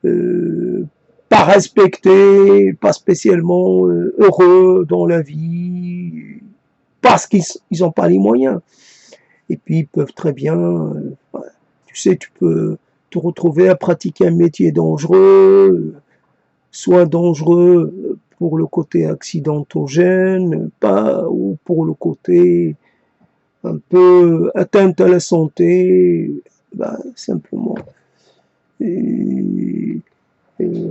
euh, pas respectés, pas spécialement heureux dans la vie, parce qu'ils n'ont pas les moyens. Et puis ils peuvent très bien, tu sais, tu peux te retrouver à pratiquer un métier dangereux, soit dangereux pour le côté accidentogène, pas, ou pour le côté un peu atteinte à la santé, ben, simplement. Et,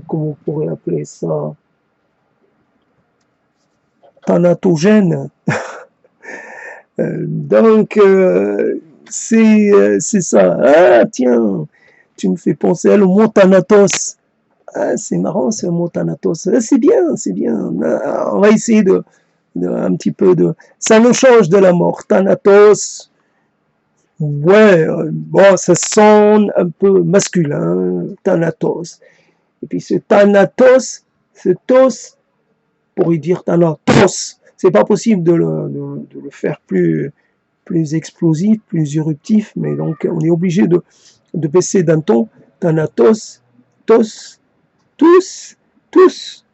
comment on pourrait appeler ça? Thanatogène. Donc, c'est ça. Ah, tiens, tu me fais penser à le mot Thanatos. Ah, c'est marrant, ce mot Thanatos. Ah, c'est bien, c'est bien. Ah, on va essayer un petit peu de... Ça nous change de la mort. Thanatos, ouais, bon, ça sonne un peu masculin, Thanatos. Et puis ce Thanatos, ce tos, pour y dire Thanatos, c'est pas possible de le faire plus explosif, plus éruptif, mais donc on est obligé de baisser d'un ton. Thanatos, tos, tous, tous,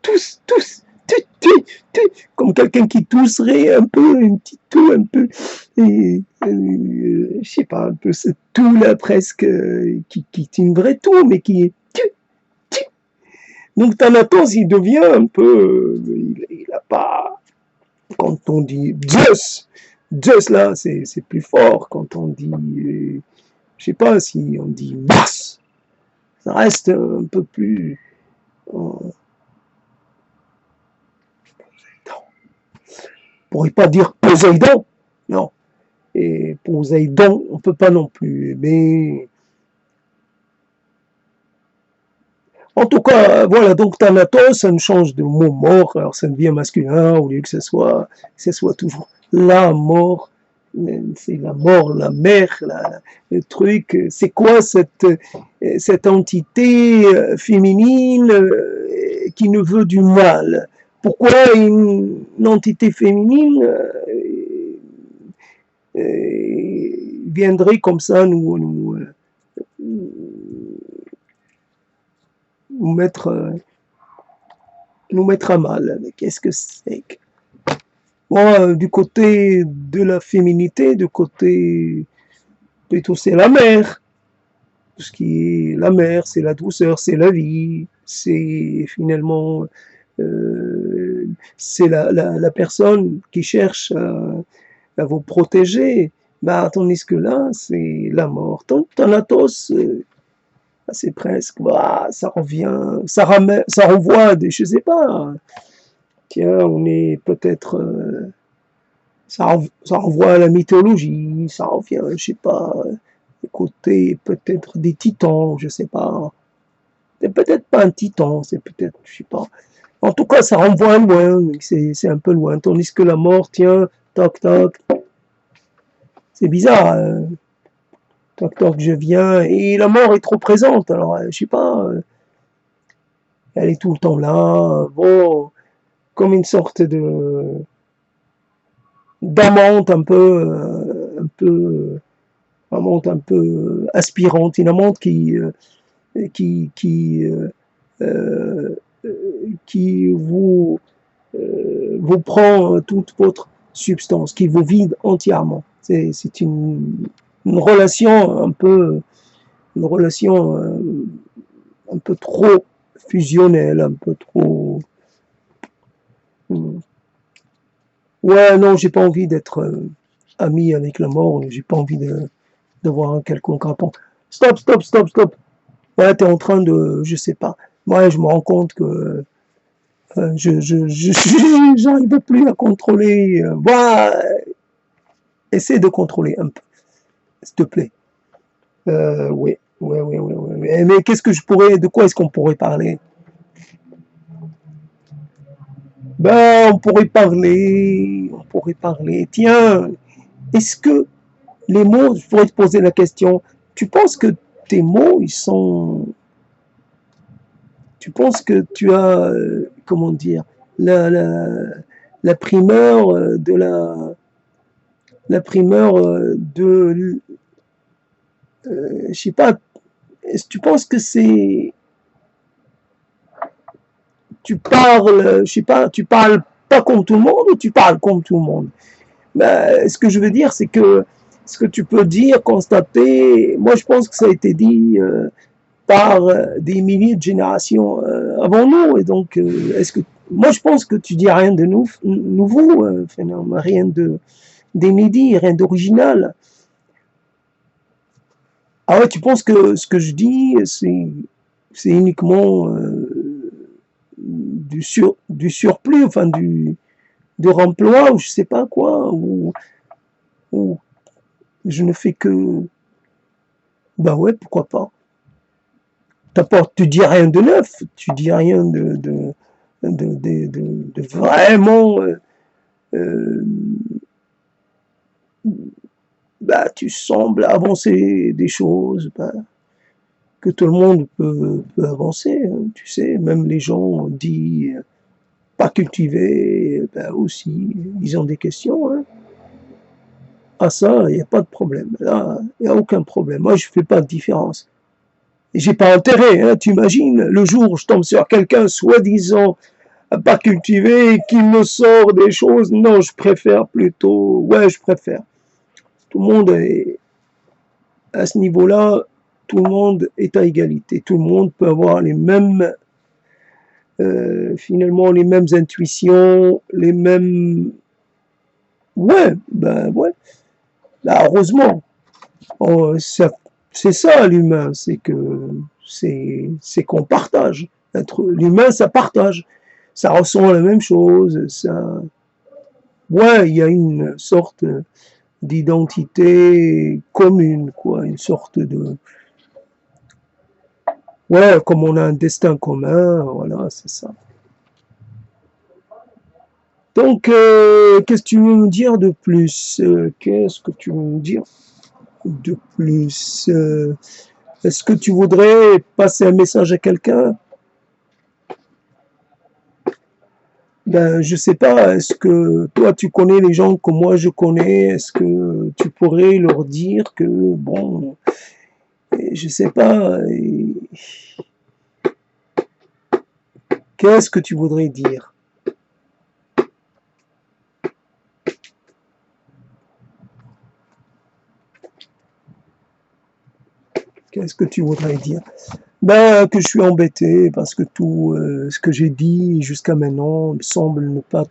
comme quelqu'un qui tousserait un peu, une petite toux un peu, et, je sais pas, un peu ce toux là presque, qui est une vraie toux, mais qui est donc Thanatos, il devient un peu, il a pas, quand on dit Zeus là, c'est plus fort, quand on dit, je sais pas si on dit Mars, ça reste un peu plus, on pourrait pas dire Poséidon, non, et Poséidon, on peut pas non plus, mais en tout cas, voilà, donc Thanatos, ça ne change de mot mort, alors ça devient masculin, au lieu que ce soit toujours la mort, c'est la mort, la mère, le truc, c'est quoi cette entité féminine qui nous veut du mal? Pourquoi une entité féminine viendrait comme ça nous mettre nous mettre à mal. Mais qu'est-ce que c'est que... Moi, du côté de la féminité, du côté plutôt c'est la mère. Tout ce qui est la mère, c'est la douceur, c'est la vie, c'est finalement c'est la personne qui cherche à vous protéger. Bah, tandis que là, c'est la mort. Thanatos, c'est presque, bah, ça revient, ça renvoie à des, je sais pas, tiens, on est peut-être, ça renvoie à la mythologie, ça revient, je sais pas, côté peut-être des titans, je sais pas. C'est peut-être pas un titan, c'est peut-être, je sais pas. En tout cas, ça renvoie loin, c'est un peu loin. Tandis que la mort, tiens, toc toc, c'est bizarre. Toc toc, je viens, et la mort est trop présente. Alors, je sais pas, elle est tout le temps là. Bon, comme une sorte de d'amante amante un peu aspirante, une amante qui, qui, euh, euh, qui vous prend toute votre substance, qui vous vide entièrement. C'est une relation une relation un peu trop fusionnelle, un peu trop. Ouais, non, j'ai pas envie d'être ami avec la mort. J'ai pas envie d'avoir un quelconque rapport. Stop, stop, stop, stop. Ouais, t'es en train de, je sais pas. Moi, je me rends compte que j'arrive plus à contrôler. Essaie de contrôler un peu, s'il te plaît. Oui, oui, oui, oui, oui. Mais qu'est-ce que je pourrais, de quoi est-ce qu'on pourrait parler? Ben, on pourrait parler. Tiens, est-ce que les mots, je pourrais te poser la question, tu penses que tes mots, tu penses que tu as, comment dire, la, la, la primeur de la primeur je sais pas, est-ce que tu penses que c'est, tu parles, je sais pas, tu parles pas comme tout le monde ou tu parles comme tout le monde? Ben, ce que je veux dire, c'est que ce que tu peux dire, constater, moi je pense que ça a été dit par des milliers de générations avant nous, et donc est-ce que moi je pense que tu dis rien de nouveau, rien de d'inédit, rien d'original. Ah ouais, tu penses que ce que je dis, c'est uniquement du surplus, enfin du remploi, ou je sais pas quoi, ou je ne fais que, bah ouais, pourquoi pas. Tu dis rien de neuf, tu dis rien de vraiment, euh, bah tu sembles avancer des choses, bah, que tout le monde peut avancer, hein, tu sais, même les gens dits pas cultivés, bah aussi, ils ont des questions, hein. Ah ça, il n'y a pas de problème, là, il n'y a aucun problème, moi je fais pas de différence. Et j'ai pas intérêt, hein, tu imagines, le jour où je tombe sur quelqu'un soi-disant pas cultivé qui me sort des choses, non, je préfère plutôt, ouais, je préfère. Tout le monde est à ce niveau-là, tout le monde est à égalité, tout le monde peut avoir les mêmes, finalement, les mêmes intuitions, les mêmes, ouais, ben ouais, là, heureusement, oh, c'est ça l'humain, c'est que c'est qu'on partage. L'humain, ça partage, ça ressent la même chose, ça, ouais, il y a une sorte d'identité commune, quoi, une sorte de, ouais, comme on a un destin commun, voilà, c'est ça. Donc, qu'est-ce que tu veux me dire de plus? Qu'est-ce que tu veux me dire de plus? Est-ce que tu voudrais passer un message à quelqu'un? Ben, je sais pas. Est-ce que toi, tu connais les gens que moi je connais? Est-ce que tu pourrais leur dire que, bon, je sais pas, Qu'est-ce que tu voudrais dire? Qu'est-ce que tu voudrais dire? Ben, que je suis embêté parce que tout ce que j'ai dit jusqu'à maintenant me semble ne pas,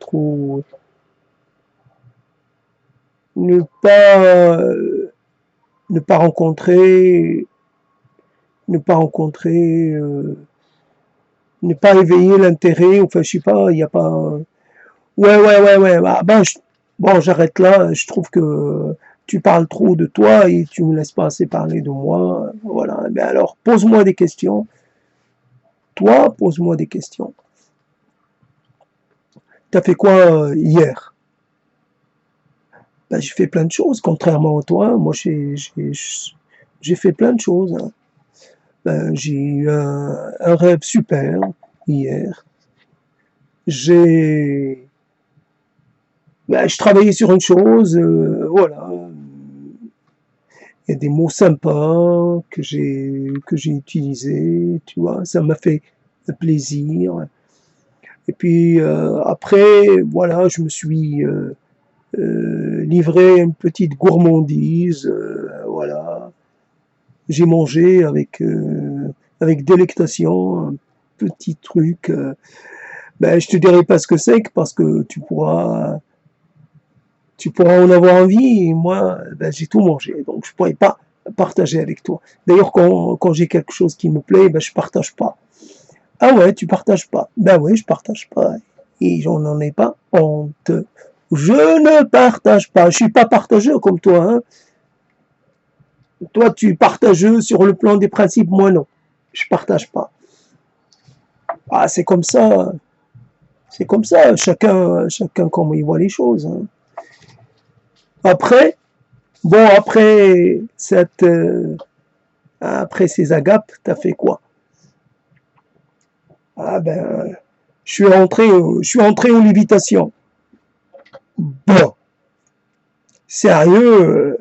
ne pas rencontrer, ne pas rencontrer, ne pas éveiller l'intérêt. Enfin, je sais pas, il n'y a pas. Ouais. Bah, bon, j'arrête là. Je trouve que tu parles trop de toi et tu me laisses pas assez parler de moi. Voilà. Mais alors, pose-moi des questions. Toi, pose-moi des questions. T'as fait quoi hier? Ben, j'ai fait plein de choses, contrairement à toi. Moi, j'ai fait plein de choses, hein. Ben, j'ai eu un rêve super hier. J'ai, ben, je travaillais sur une chose, voilà. Il y a des mots sympas que j'ai utilisés, tu vois. Ça m'a fait plaisir. Et puis après, voilà, je me suis livré une petite gourmandise, voilà. J'ai mangé avec délectation un petit truc. Ben, je te dirai pas ce que c'est parce que tu pourras en avoir envie. Et moi, ben, j'ai tout mangé, donc je pourrais pas partager avec toi. D'ailleurs, quand j'ai quelque chose qui me plaît, ben, je partage pas. Ah ouais, tu partages pas. Ben oui, je partage pas. Et j'en ai pas honte. Je ne partage pas. Je suis pas partageux comme toi, hein. Toi, tu es partageux sur le plan des principes, moi non. Je partage pas. Ah, c'est comme ça. C'est comme ça. Chacun comment il voit les choses, hein. Après, bon, après ces agapes, t'as fait quoi? Ah ben, je suis entré en lévitation. Bon, sérieux,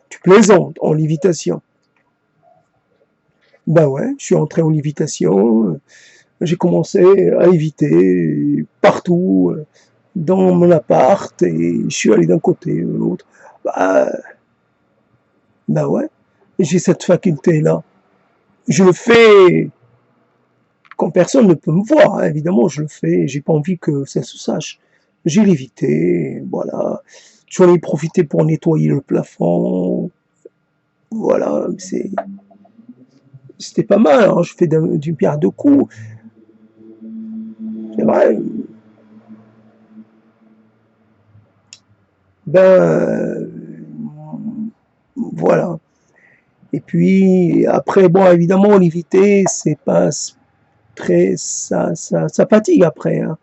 tu plaisantes, en lévitation. Ben ouais, je suis entré en lévitation. J'ai commencé à éviter partout dans mon appart et je suis allé d'un côté à l'autre. Bah, bah ouais, j'ai cette faculté-là. Je le fais quand personne ne peut me voir, hein, évidemment, je le fais. J'ai pas envie que ça se sache. J'ai l'évité, voilà. J'en ai profité pour nettoyer le plafond. Voilà, c'était pas mal, hein. Je fais d'une pierre deux coups. C'est vrai. Ben, voilà. Et puis après, bon, évidemment, l'éviter, c'est pas très, ça fatigue après, hein.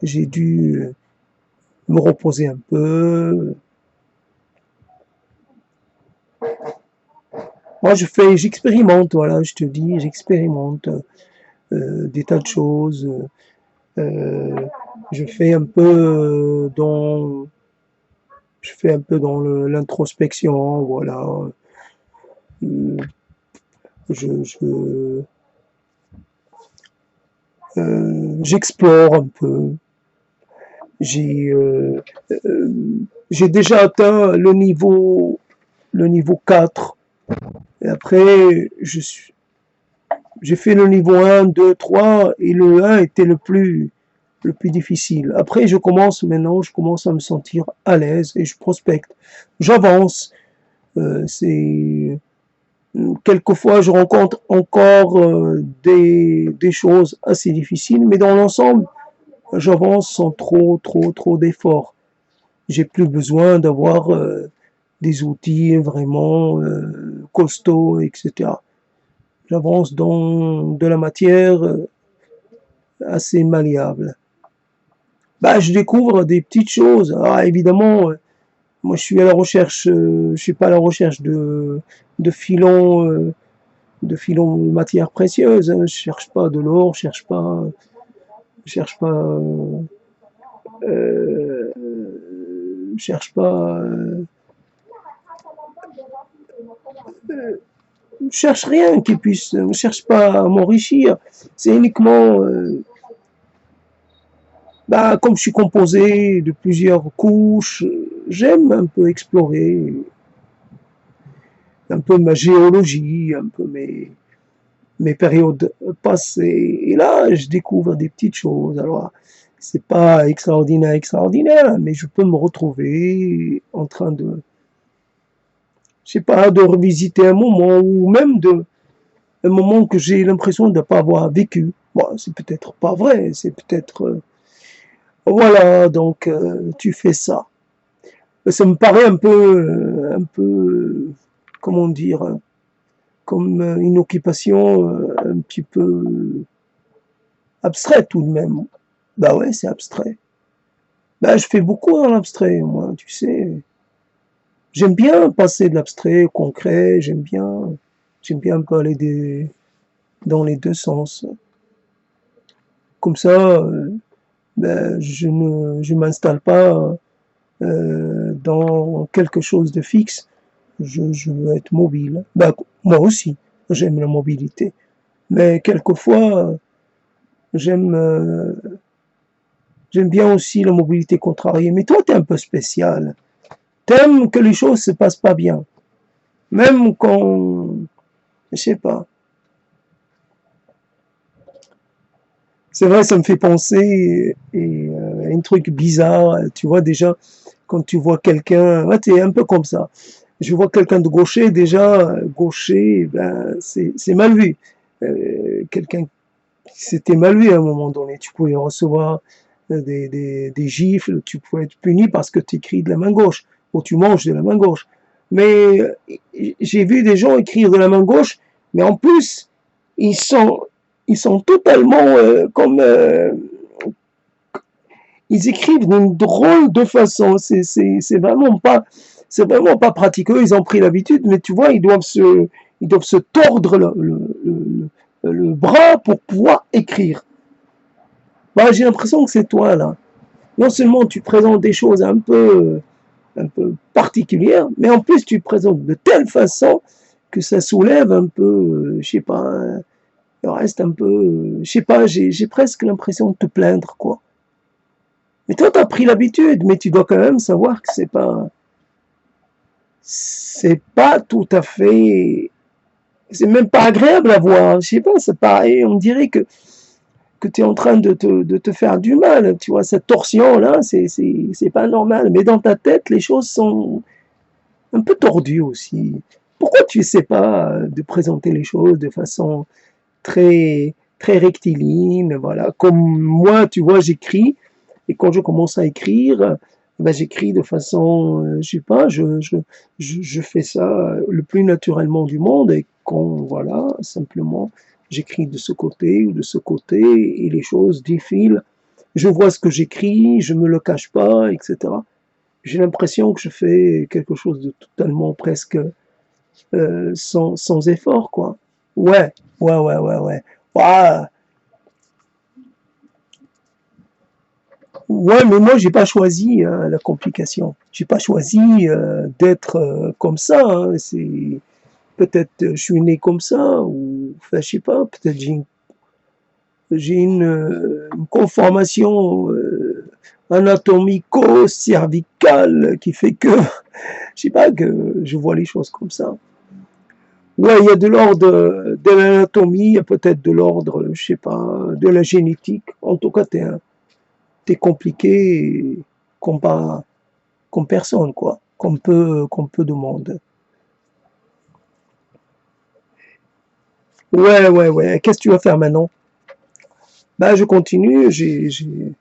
J'ai dû me reposer un peu. Moi, j'expérimente, voilà, je te dis, j'expérimente des tas de choses. Euh, je fais un peu je fais un peu dans l'introspection, voilà. Euh, je j'explore un peu. J'ai euh, euh, j'ai déjà atteint le niveau 4. Et après, j'ai fait le niveau 1, 2, 3 et le 1 était le plus difficile. Après, je commence à me sentir à l'aise et je prospecte. J'avance. C'est quelquefois je rencontre encore des choses assez difficiles, mais dans l'ensemble, j'avance sans trop d'efforts. J'ai plus besoin d'avoir des outils vraiment costauds, etc. J'avance dans de la matière assez malléable. Bah, je découvre des petites choses. Ah, évidemment, moi je suis à la recherche, je suis pas à la recherche de filons, de filons de matières précieuses, hein. Je cherche pas de l'or, je cherche pas, euh, je cherche pas je cherche rien qui puisse, je cherche pas à m'enrichir. C'est uniquement, bah, comme je suis composé de plusieurs couches, j'aime un peu explorer un peu ma géologie, un peu mes périodes passées. Et là, je découvre des petites choses. Alors, c'est pas extraordinaire, extraordinaire, mais je peux me retrouver en train de, je sais pas, de revisiter un moment ou même un moment que j'ai l'impression de ne pas avoir vécu. Bon, c'est peut-être pas vrai, c'est peut-être, voilà, donc tu fais ça. Ça me paraît un peu, comment dire, comme une occupation un petit peu abstraite tout de même. Bah ouais, c'est abstrait. Bah, je fais beaucoup dans l'abstrait, moi, tu sais. J'aime bien passer de l'abstrait au concret, j'aime bien un peu aller dans les deux sens. Comme ça, ben, je m'installe pas dans quelque chose de fixe. Je veux être mobile. Ben, moi aussi, j'aime la mobilité. Mais quelquefois, j'aime j'aime bien aussi la mobilité contrariée. Mais toi, t'es un peu spécial. T'aimes que les choses se passent pas bien. Même quand, je sais pas. C'est vrai, ça me fait penser à un truc bizarre. Tu vois, déjà, quand tu vois quelqu'un, ouais, t'es un peu comme ça. Je vois quelqu'un de gaucher, déjà, gaucher, ben, c'est mal vu. Quelqu'un, c'était mal vu à un moment donné. Tu pouvais recevoir des gifles, tu pouvais être puni parce que tu écris de la main gauche, ou tu manges de la main gauche. Mais j'ai vu des gens écrire de la main gauche, mais en plus, ils sont, ils sont totalement comme ils écrivent d'une drôle de façon. C'est vraiment pas pratique. Eux, ils ont pris l'habitude, mais tu vois, ils doivent se tordre le bras pour pouvoir écrire. Bah, j'ai l'impression que c'est toi là. Non seulement tu présentes des choses un peu particulières, mais en plus tu présentes de telle façon que ça soulève un peu, je sais pas, reste un peu, je sais pas, j'ai presque l'impression de te plaindre quoi. Mais toi, t'as pris l'habitude, mais tu dois quand même savoir que c'est pas tout à fait, c'est même pas agréable à voir. Je sais pas, c'est pareil, on dirait que tu es en train de te faire du mal. Tu vois, cette torsion-là, c'est pas normal. Mais dans ta tête, les choses sont un peu tordues aussi. Pourquoi tu sais pas de présenter les choses de façon très rectiligne, voilà. Comme moi, tu vois, j'écris, et quand je commence à écrire, ben, j'écris de façon, je sais pas, je fais ça le plus naturellement du monde, et quand, voilà, simplement, j'écris de ce côté ou de ce côté, et les choses défilent. Je vois ce que j'écris, je me le cache pas, etc. J'ai l'impression que je fais quelque chose de totalement presque sans effort, quoi. Ouais, ouais. Ouais, ouais, mais moi, j'ai pas choisi la complication. J'ai pas choisi d'être comme ça. Hein. C'est peut-être je suis né comme ça ou enfin, je sais pas. Peut-être j'ai une conformation anatomico-cervicale qui fait que je sais pas que je vois les choses comme ça. Ouais, il y a de l'ordre de l'anatomie, il y a peut-être de l'ordre, je sais pas, de la génétique. En tout cas, t'es compliqué comme, pas, comme personne, quoi. Comme peu de monde. Ouais. Qu'est-ce que tu vas faire maintenant? Bah, je continue. J'ai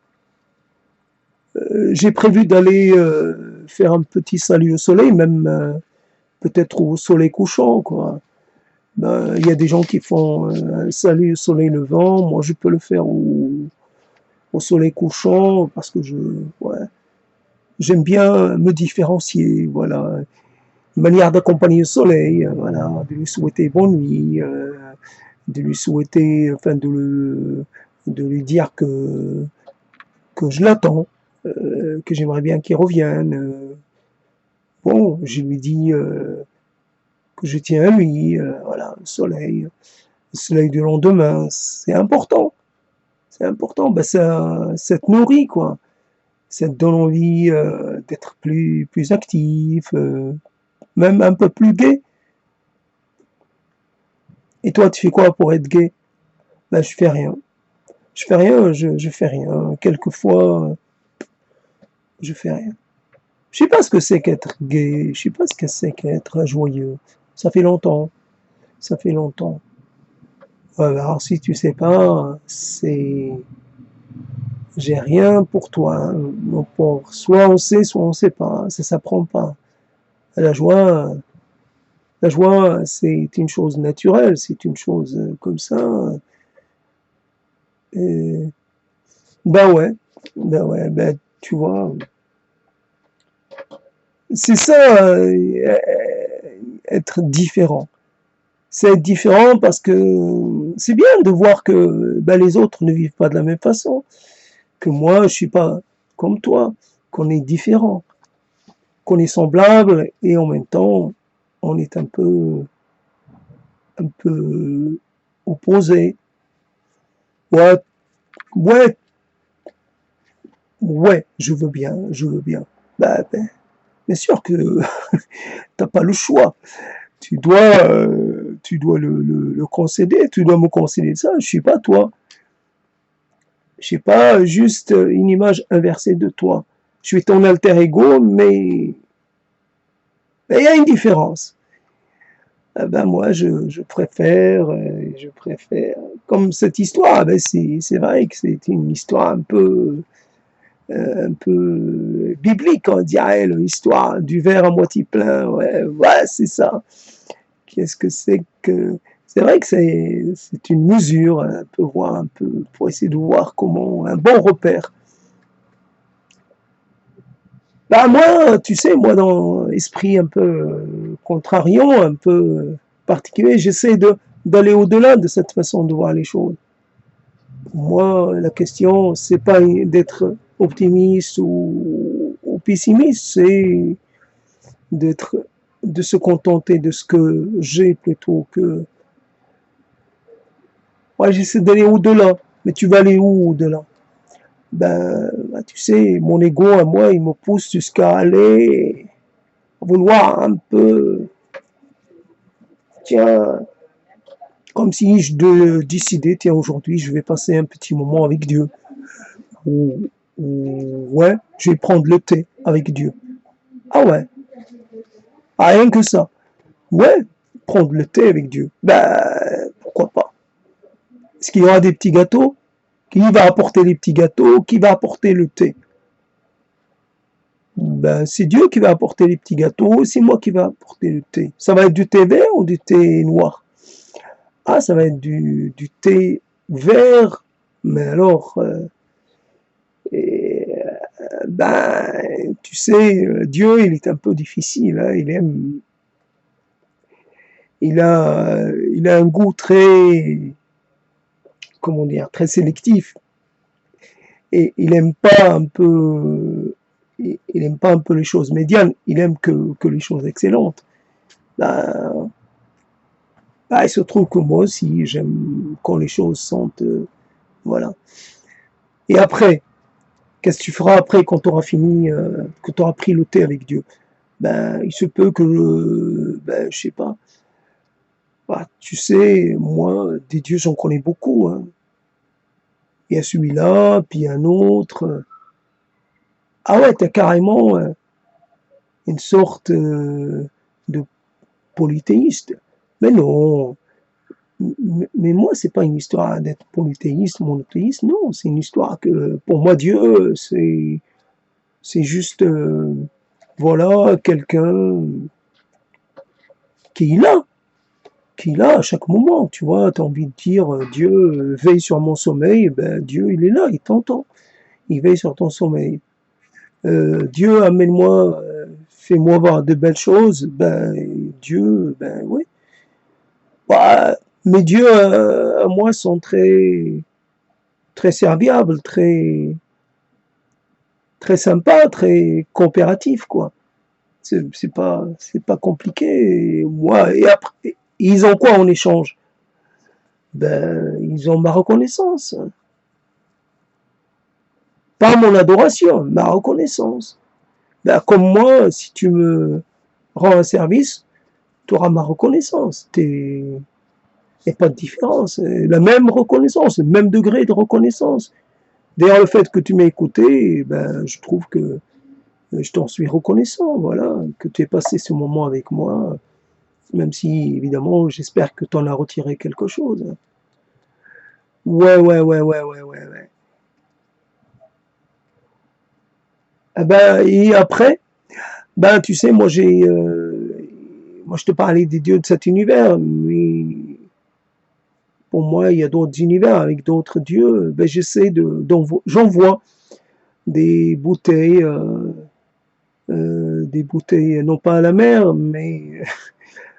prévu d'aller faire un petit salut au soleil, même peut-être au soleil couchant, quoi. Ben, il y a des gens qui font un salut au soleil levant. Moi, je peux le faire au soleil couchant parce que ouais, j'aime bien me différencier, voilà. Une manière d'accompagner le soleil, voilà, de lui souhaiter bonne nuit, de lui souhaiter, enfin, de lui dire que je l'attends, que j'aimerais bien qu'il revienne. Bon, je lui dis que je tiens à lui, voilà, le soleil du lendemain, c'est important, ben ça te nourrit, quoi, ça te donne envie d'être plus actif, même un peu plus gai. Et toi, tu fais quoi pour être gai? Ben, je fais rien. Je fais rien. Quelquefois, je fais rien. Je sais pas ce que c'est qu'être gai, je sais pas ce que c'est qu'être joyeux. Ça fait longtemps, ça fait longtemps. Alors si tu sais pas, c'est... J'ai rien pour toi, hein, mon pauvre. Soit on sait, soit on sait pas. Ça s'apprend pas. La joie, la joie, c'est une chose naturelle, c'est une chose comme ça. Et, ben tu vois, c'est ça, être différent. C'est être différent parce que c'est bien de voir que ben, les autres ne vivent pas de la même façon, que moi je suis pas comme toi, qu'on est différent, qu'on est semblable et en même temps on est un peu opposé. Ouais, ouais, ouais, je veux bien, je veux bien. Ben, bien sûr que t'as pas le choix. Tu dois le concéder, tu dois me concéder ça. Je suis pas toi. Je suis pas juste une image inversée de toi. Je suis ton alter ego, mais il y a une différence. Ah ben moi, je préfère, comme cette histoire, ben c'est vrai que c'est une histoire un peu biblique, on dirait, l'histoire du verre à moitié plein, ouais, c'est ça. Qu'est-ce que c'est que... C'est vrai que c'est une mesure, un peu voir un peu, pour essayer de voir comment, un bon repère. Bah moi, tu sais, moi dans l'esprit un peu contrariant, un peu particulier, j'essaie d'aller au-delà de cette façon de voir les choses. Pour moi, la question, c'est pas d'être optimiste ou pessimiste, c'est d'être, de se contenter de ce que j'ai plutôt que... Ouais, j'essaie d'aller au-delà. Mais tu vas aller où au-delà? Ben, tu sais, mon ego à moi, il me pousse jusqu'à aller vouloir un peu, tiens, comme si je décidais, tiens, aujourd'hui, je vais passer un petit moment avec Dieu. Ouais, je vais prendre le thé avec Dieu. Ah ouais, ah, rien que ça. Ouais, prendre le thé avec Dieu. Ben, pourquoi pas? Est-ce qu'il y aura des petits gâteaux? Qui va apporter les petits gâteaux? Qui va apporter le thé? Ben, c'est Dieu qui va apporter les petits gâteaux, c'est moi qui va apporter le thé. Ça va être du thé vert ou du thé noir? Ah, ça va être du thé vert, mais alors, et, ben, tu sais, Dieu, il est un peu difficile, hein, il a un goût très, comment dire, très sélectif, et il aime pas un peu les choses médianes, il aime que les choses excellentes. Ben, il se trouve que moi aussi, j'aime quand les choses sont, voilà. Et après, qu'est-ce que tu feras après quand tu auras fini, que tu auras pris le thé avec Dieu? Ben, il se peut que, ben, je sais pas. Bah, tu sais, moi, des dieux, j'en connais beaucoup, hein. Il y a celui-là, puis un autre. Ah ouais, t'as carrément une sorte de polythéiste. Mais non, mais moi, c'est pas une histoire d'être polythéiste, monothéiste, non, c'est une histoire que, pour moi, Dieu, c'est juste, voilà, quelqu'un qui est là, à chaque moment, tu vois, tu as envie de dire, Dieu veille sur mon sommeil, ben Dieu, il est là, il t'entend, il veille sur ton sommeil. Dieu, amène-moi, fais-moi voir de belles choses, ben Dieu, ben oui. Ouais, mes dieux à moi sont très serviables, très sympas, très coopératifs, quoi. C'est pas compliqué. Et moi, et après, ils ont quoi en échange? Ben, ils ont ma reconnaissance. Pas mon adoration, ma reconnaissance. Ben, comme moi, si tu me rends un service, tu auras ma reconnaissance. Il n'y a pas de différence. La même reconnaissance, le même degré de reconnaissance. D'ailleurs, le fait que tu m'aies écouté, ben, je trouve que je t'en suis reconnaissant, voilà, que tu aies passé ce moment avec moi, même si, évidemment, j'espère que tu en as retiré quelque chose. Ouais, ouais, ouais, ouais, ouais, ouais, ouais. Ah ben, et après, ben, tu sais, moi, je te parlais des dieux de cet univers, mais pour moi, il y a d'autres univers avec d'autres dieux. Ben, j'envoie des bouteilles, non pas à la mer, mais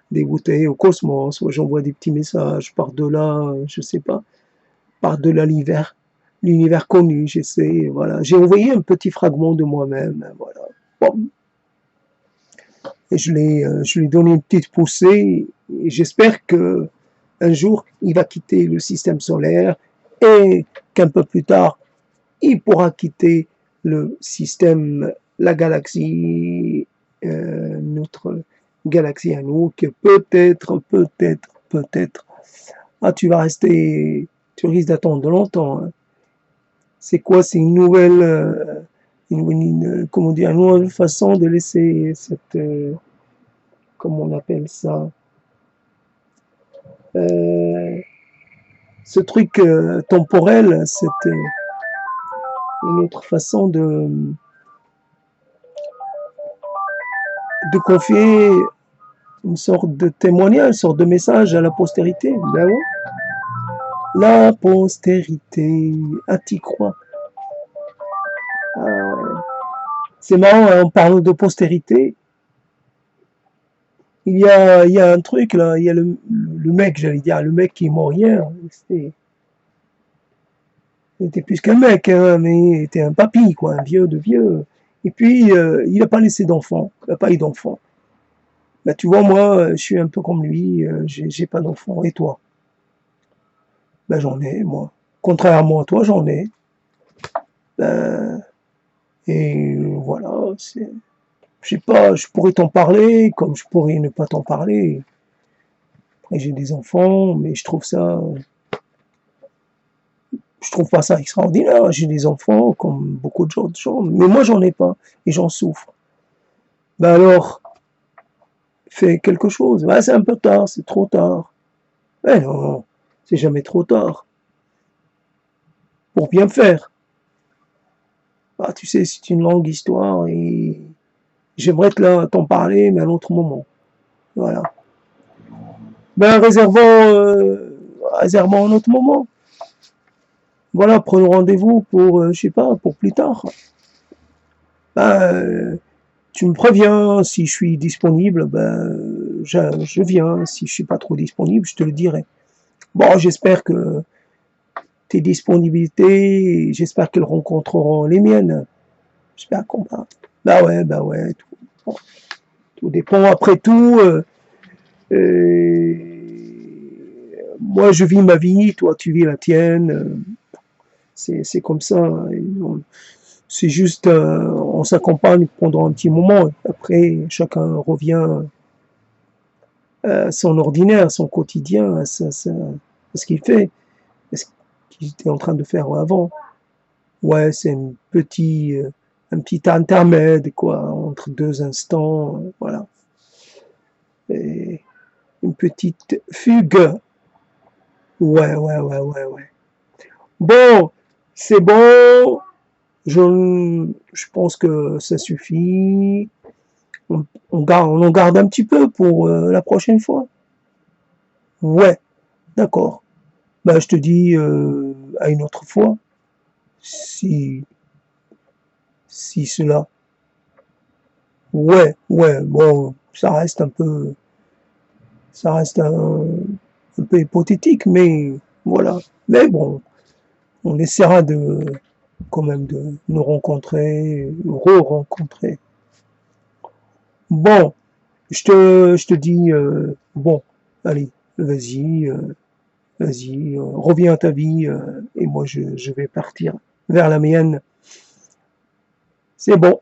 des bouteilles au cosmos. J'envoie des petits messages par-delà, je sais pas, par-delà l'univers connu, j'essaie, voilà. J'ai envoyé un petit fragment de moi-même, voilà. Bon. Et je lui ai donné une petite poussée, et j'espère que un jour, il va quitter le système solaire, et qu'un peu plus tard, il pourra quitter le système, la galaxie, notre galaxie à nous, que peut-être, ah, tu risques d'attendre longtemps, hein. C'est quoi? C'est une nouvelle, comment dire, une nouvelle façon de laisser cette, comment on appelle ça, euh, ce truc temporel, une autre façon de confier une sorte de témoignage, une sorte de message à la postérité. Ben oui. La postérité, ah t'y crois? Ah ouais. C'est marrant, hein, en parlant de postérité, il y a un truc là, il y a le mec, j'allais dire, le mec qui est mort hier, c'était plus qu'un mec, hein, mais il était un papy, quoi, un vieux de vieux. Et puis, il n'a pas laissé d'enfant, il n'a pas eu d'enfant. Bah, tu vois, moi, je suis un peu comme lui, j'ai pas d'enfant. Et toi? Ben, j'en ai, moi. Contrairement à toi, j'en ai. Ben, et voilà, je sais pas, je pourrais t'en parler, comme je pourrais ne pas t'en parler. Après, j'ai des enfants, mais je trouve pas ça extraordinaire. J'ai des enfants, comme beaucoup de gens, mais moi, j'en ai pas, et j'en souffre. Ben alors, fais quelque chose. Ouais, c'est un peu tard, c'est trop tard. Mais non, c'est jamais trop tard pour bien faire. Ah, tu sais, c'est une longue histoire et j'aimerais t'en parler, mais à un autre moment. Voilà. Ben, réservons un autre moment. Voilà, prenons rendez-vous pour, je sais pas, pour plus tard. Ben, tu me préviens si je suis disponible, ben, je viens. Si je suis pas trop disponible, je te le dirai. Bon, j'espère que tes disponibilités, j'espère qu'elles rencontreront les miennes. J'espère qu'on va. Bah ouais, bon, tout dépend. Après tout, euh, moi je vis ma vie, toi tu vis la tienne. C'est comme ça. C'est juste, on s'accompagne pendant un petit moment. Après, chacun revient à son ordinaire, son quotidien, à ce qu'il fait, à ce qu'il était en train de faire avant. Ouais, c'est un petit intermède, quoi, entre deux instants, voilà. Et une petite fugue. Ouais, ouais, ouais, ouais, ouais. Bon, c'est bon. Je pense que ça suffit. On en garde un petit peu pour la prochaine fois. Ouais, d'accord. Bah, je te dis à une autre fois, si, si cela. Ouais, ouais, bon, ça reste un peu hypothétique, mais voilà. Mais bon, on essaiera quand même de nous rencontrer, re-rencontrer. Bon, je te dis, bon, allez, vas-y, vas-y, reviens à ta vie, et moi je vais partir vers la mienne. C'est bon.